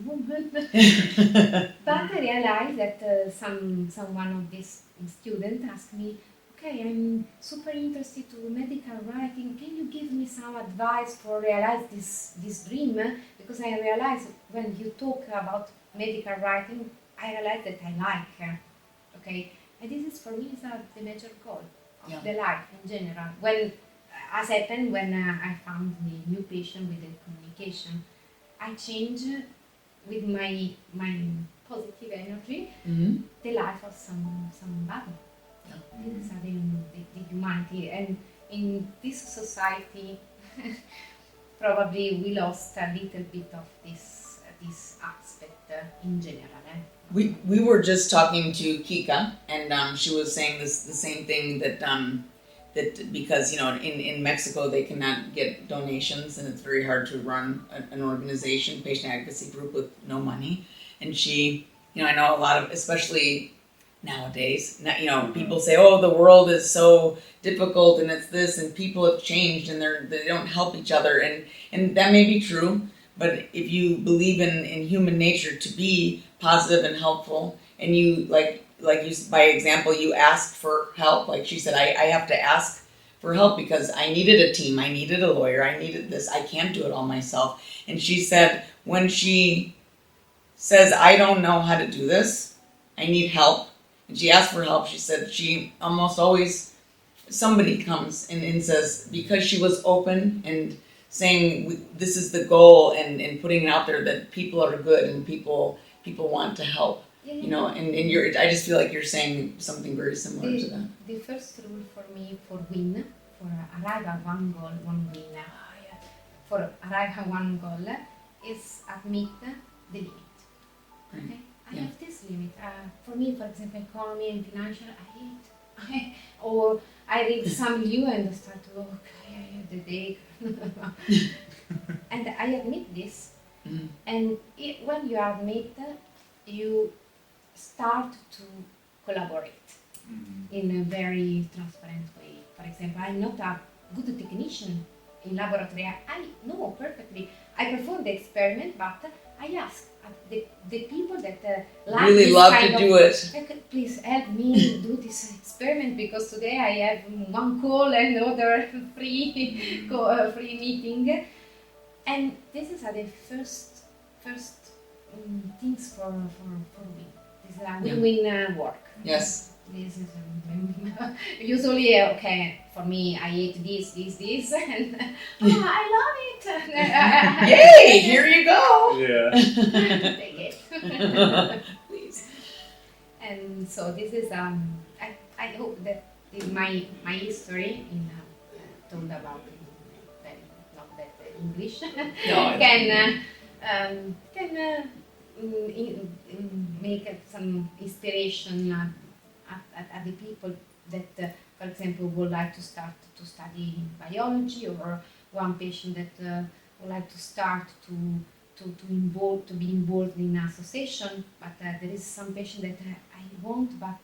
woman. But I realized that someone of these students asked me, okay, I'm super interested to medical writing. Can you give me some advice for realize this dream? Because I realized when you talk about medical writing, I realized that I like her. Okay, and this is for me is the major goal of the life in general. When, as happened when I found the new patient with the communication, I changed with my positive energy the life of somebody. This is the humanity, and in this society probably we lost a little bit of this aspect in general. We were just talking to Kika, and she was saying the same thing that because in Mexico they cannot get donations, and it's very hard to run an organization, patient advocacy group, with no money. And she, I know a lot of, especially nowadays, people say, oh, the world is so difficult and it's this, and people have changed and they don't help each other, and that may be true. But if you believe in human nature to be positive and helpful, and you like you, by example, you asked for help, like she said, I have to ask for help because I needed a team, I needed a lawyer, I needed this, I can't do it all myself. And she said when she says, I don't know how to do this, I need help, and she asked for help, she said she almost always, somebody comes and says, because she was open and saying this is the goal, and putting it out there that people are good and people want to help. And I just feel like you're saying something very similar to that. The first rule for me for arrive at one goal, one win. For arrive at one goal is admit the limit. Right. Okay, I have this limit. For me, for example, economy and financial, I hate. Or I read some review and I start to okay, I have the day, and I admit this. And when you admit, you start to collaborate in a very transparent way. For example, I'm not a good technician in laboratory. I know perfectly. I perform the experiment, but I ask the people that like really this love kind to of, do it. Please help me do this experiment because today I have one call and other free meeting, and this is the first things for me. This is a win-win work. Yes. This is usually okay for me. I eat this, and I love it. Yay! Here you go. Yeah. Take it. Please. And so this is I hope that my history in told about not that English can make some inspiration at the people that, for example, would like to start to study biology, or one patient that would like to start to be involved in association, but there is some patient that I want, but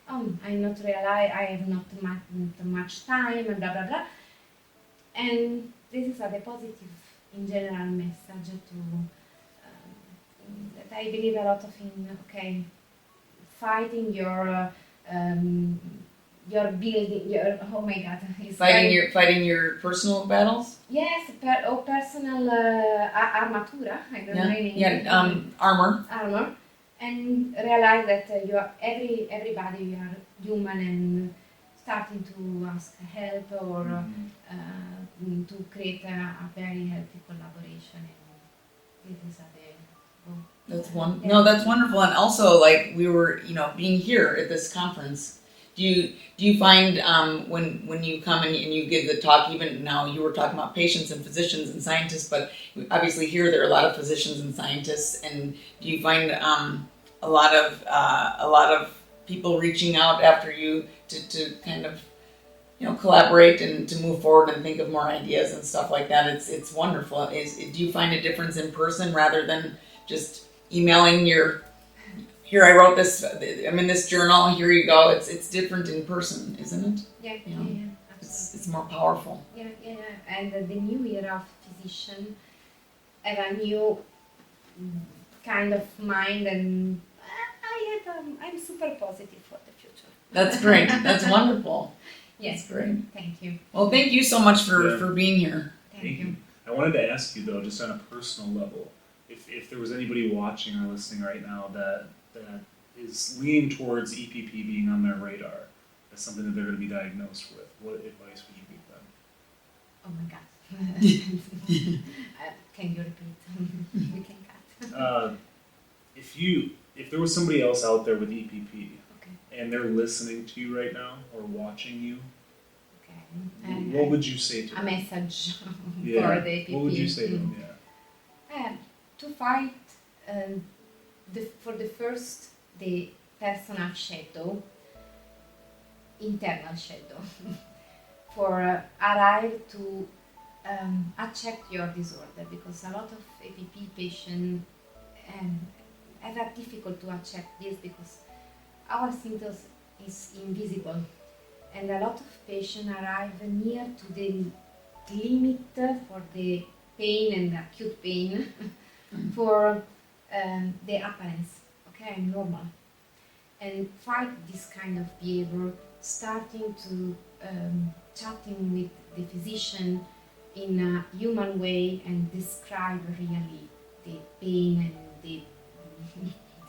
I'm not realize I have not much time, and blah blah blah. And this is a positive in general message to that I believe a lot of in fighting your building your oh my god Fighting your personal battles. yes personal armatura I don't know in English. Armor, and realize that you are everybody you are human, and starting to ask help or to create a very healthy collaboration, and this is That's that's wonderful. And also, like, we were, being here at this conference, do you find when you come and you give the talk, even now you were talking about patients and physicians and scientists, but obviously here there are a lot of physicians and scientists, and do you find a lot of people reaching out after you to kind of collaborate and to move forward and think of more ideas and stuff like that? It's wonderful. Do you find a difference in person rather than just emailing here I wrote this, I'm in this journal, here you go. It's different in person, isn't it? Yeah, absolutely. It's more powerful. Yeah. And the new era of physician have a new kind of mind, and I'm super positive for the future. That's great. That's wonderful. Yes. That's great. Thank you. Well, thank you so much for being here. Thank you. I wanted to ask you though, just on a personal level, if there was anybody watching or listening right now that is leaning towards EPP being on their radar as something that they're going to be diagnosed with, what advice would you give them? Oh my God. Can you repeat? We can cut. If there was somebody else out there with EPP, Okay. and they're listening to you right now or watching you, Okay. what would you say to a them? message Yeah. for the EPP? What would you say to them? Yeah. To fight for the first, the personal shadow, internal shadow, for arrive to check your disorder, because a lot of EPP patients have a difficult to check this because our symptoms is invisible, and a lot of patients arrive near to the limit for the pain and acute pain for the appearance. Okay, I'm normal, and fight this kind of behavior, starting to chatting with the physician in a human way and describe really the pain and the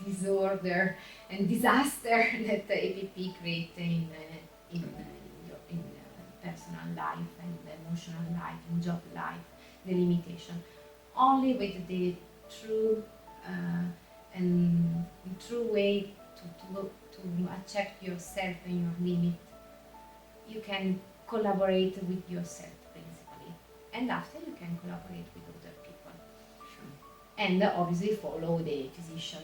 disorder and disaster that the EPP creates in personal life and emotional life and job life, the limitation. Only with the true and true way to check yourself and your limit, you can collaborate with yourself principally, and after you can collaborate with other people. Sure. And obviously follow the physician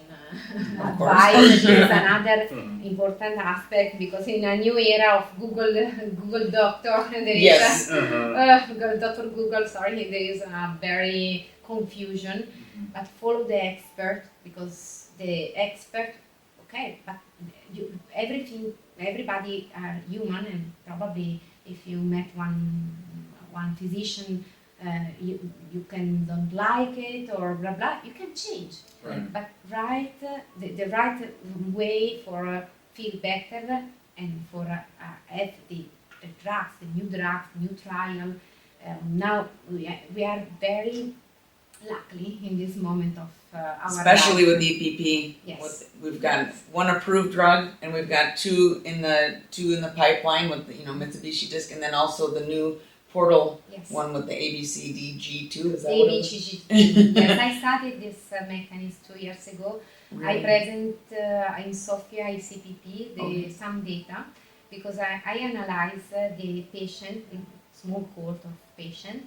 Of course. advice. This is another important aspect, because in a new era of Google Doctor, there is Yes. Dr. Google, sorry, there is a very confusion. But follow the expert, because the expert, okay, but everybody are human, and probably if you met one physician, you can don't like it or blah blah, you can change. Right. But the right way for feel better and for have the drugs, the new drugs, new trial. Now we are very luckily in this moment of our Especially life. with EPP. Yes. We've got one approved drug, and we've got two in the pipeline with Mitsubishi Disc, and then also the new portal Yes. one with the ABCDG2. Is that ABCG2. Yes, I started this mechanism 2 years ago. Really? I present in Sofia ICPP some data because I analyze the patient, small cohort of patient,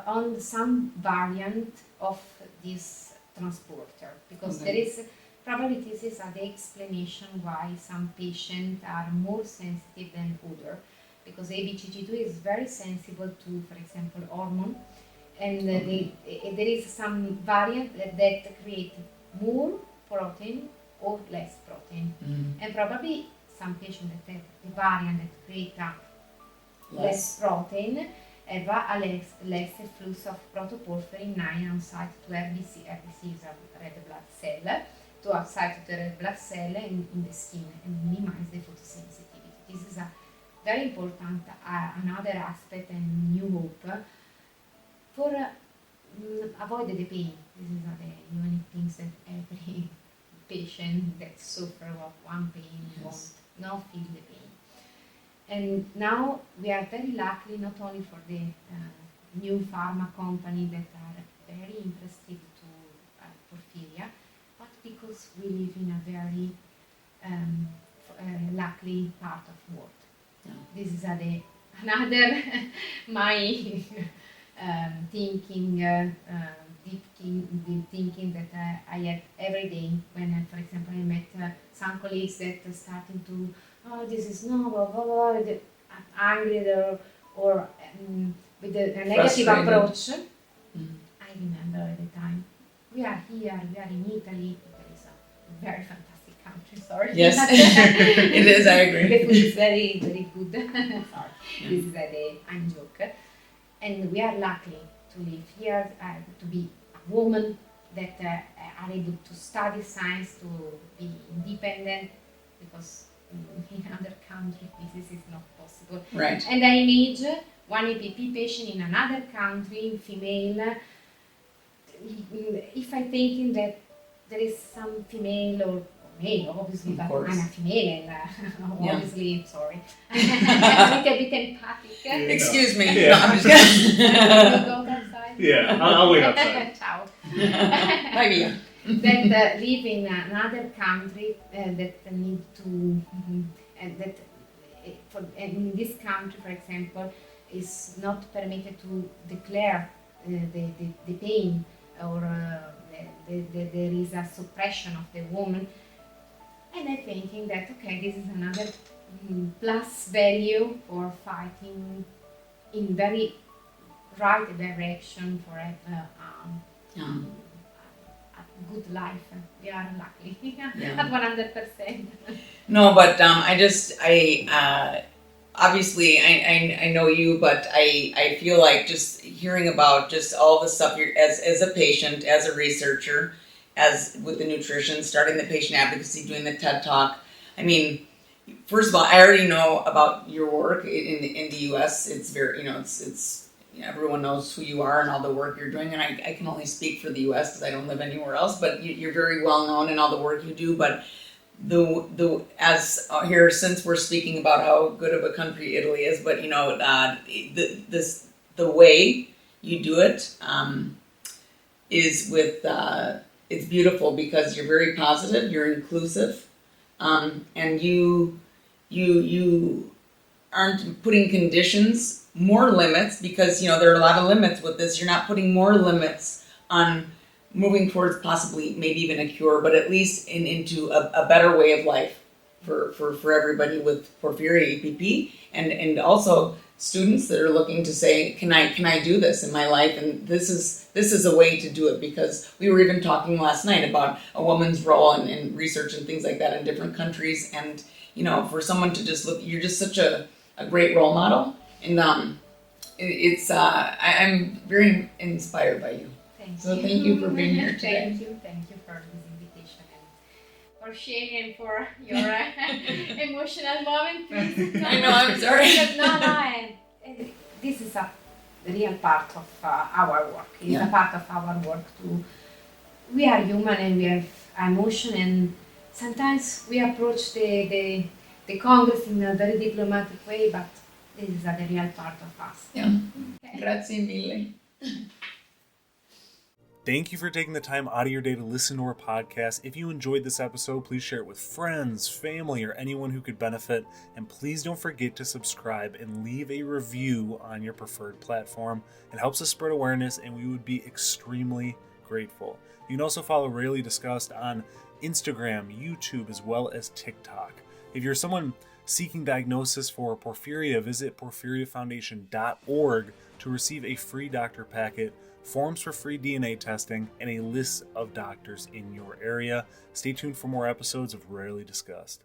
on some variant of this transporter, because there is probably this is the explanation why some patients are more sensitive than other, because ABCG2 is very sensitive to, for example, hormone, and there is some variant that create more protein or less protein, and probably some patients that have the variant that create less protein have a less flux of protoporphyrin 9 outside to RBC. RBC is a red blood cell, to outside to the red blood cell in the skin and minimize the photosensitivity. This is a very important another aspect and new hope for avoid the pain. These are the many things that every patient that suffer of one pain won't not feel the pain. And now we are very lucky not only for the new pharma company that are very interested to Porphyria, but because we live in a very lucky part of world. Yeah. This is another my thinking, deep thinking that I have every day when, for example, I met some colleagues that are starting to, this is no, blah, blah, blah, angry or with a negative approach. I remember at the time, we are here, we are in Italy, that is a very fantastic country, sorry. Yes, it is, I agree. The food is very, very good. Sorry, this is I'm joking. And we are lucky to live here, to be a woman that are able to study science, to be independent, because in other countries this is not possible. Right. And I imagine one EPP patient in another country, female, if I'm thinking that there is some female or male, obviously, but I'm a female and obviously, sorry, a little bit empathic. Excuse me. Yeah. No, I'm just You go outside? Yeah, I'll wait outside. Ciao. Maybe. That live in another country that need to, in this country, for example, is not permitted to declare the pain, or there is a suppression of the woman. And I'm thinking that, okay, this is another plus value for fighting in very right direction for a good life. We are lucky at 100%. No, but obviously I know you, but I feel like just hearing about just all the stuff you're as a patient, as a researcher, as with the nutrition, starting the patient advocacy, doing the TED Talk. I mean, first of all, I already know about your work in the U.S. It's very, it's everyone knows who you are and all the work you're doing, and I can only speak for the U.S. because I don't live anywhere else. But you're very well known in all the work you do. But here, since we're speaking about how good of a country Italy is, but the way you do it is with it's beautiful because you're very positive, you're inclusive, and you aren't putting conditions, more limits, because there are a lot of limits with this. You're not putting more limits on moving towards possibly maybe even a cure, but at least into a better way of life for everybody with Porphyria EPP, and also students that are looking to say, can I do this in my life? And this is a way to do it, because we were even talking last night about a woman's role in research and things like that in different countries, and for someone to just look, you're just such a great role model, and I'm very inspired by you. Thank you for being here today. Thank you for this invitation and for sharing, for your emotional moment. I know, I'm sorry. No, this is the real part of our work. It's Yeah. a part of our work too. We are human and we have emotion, and sometimes we approach the Congress in a very diplomatic way, but this is the real part of us. Yeah. Okay. Grazie mille. Thank you for taking the time out of your day to listen to our podcast. If you enjoyed this episode, please share it with friends, family, or anyone who could benefit. And please don't forget to subscribe and leave a review on your preferred platform. It helps us spread awareness, and we would be extremely grateful. You can also follow Rarely Discussed on Instagram, YouTube, as well as TikTok. If you're someone seeking diagnosis for porphyria, visit porphyriafoundation.org to receive a free doctor packet, forms for free DNA testing, and a list of doctors in your area. Stay tuned for more episodes of Rarely Discussed.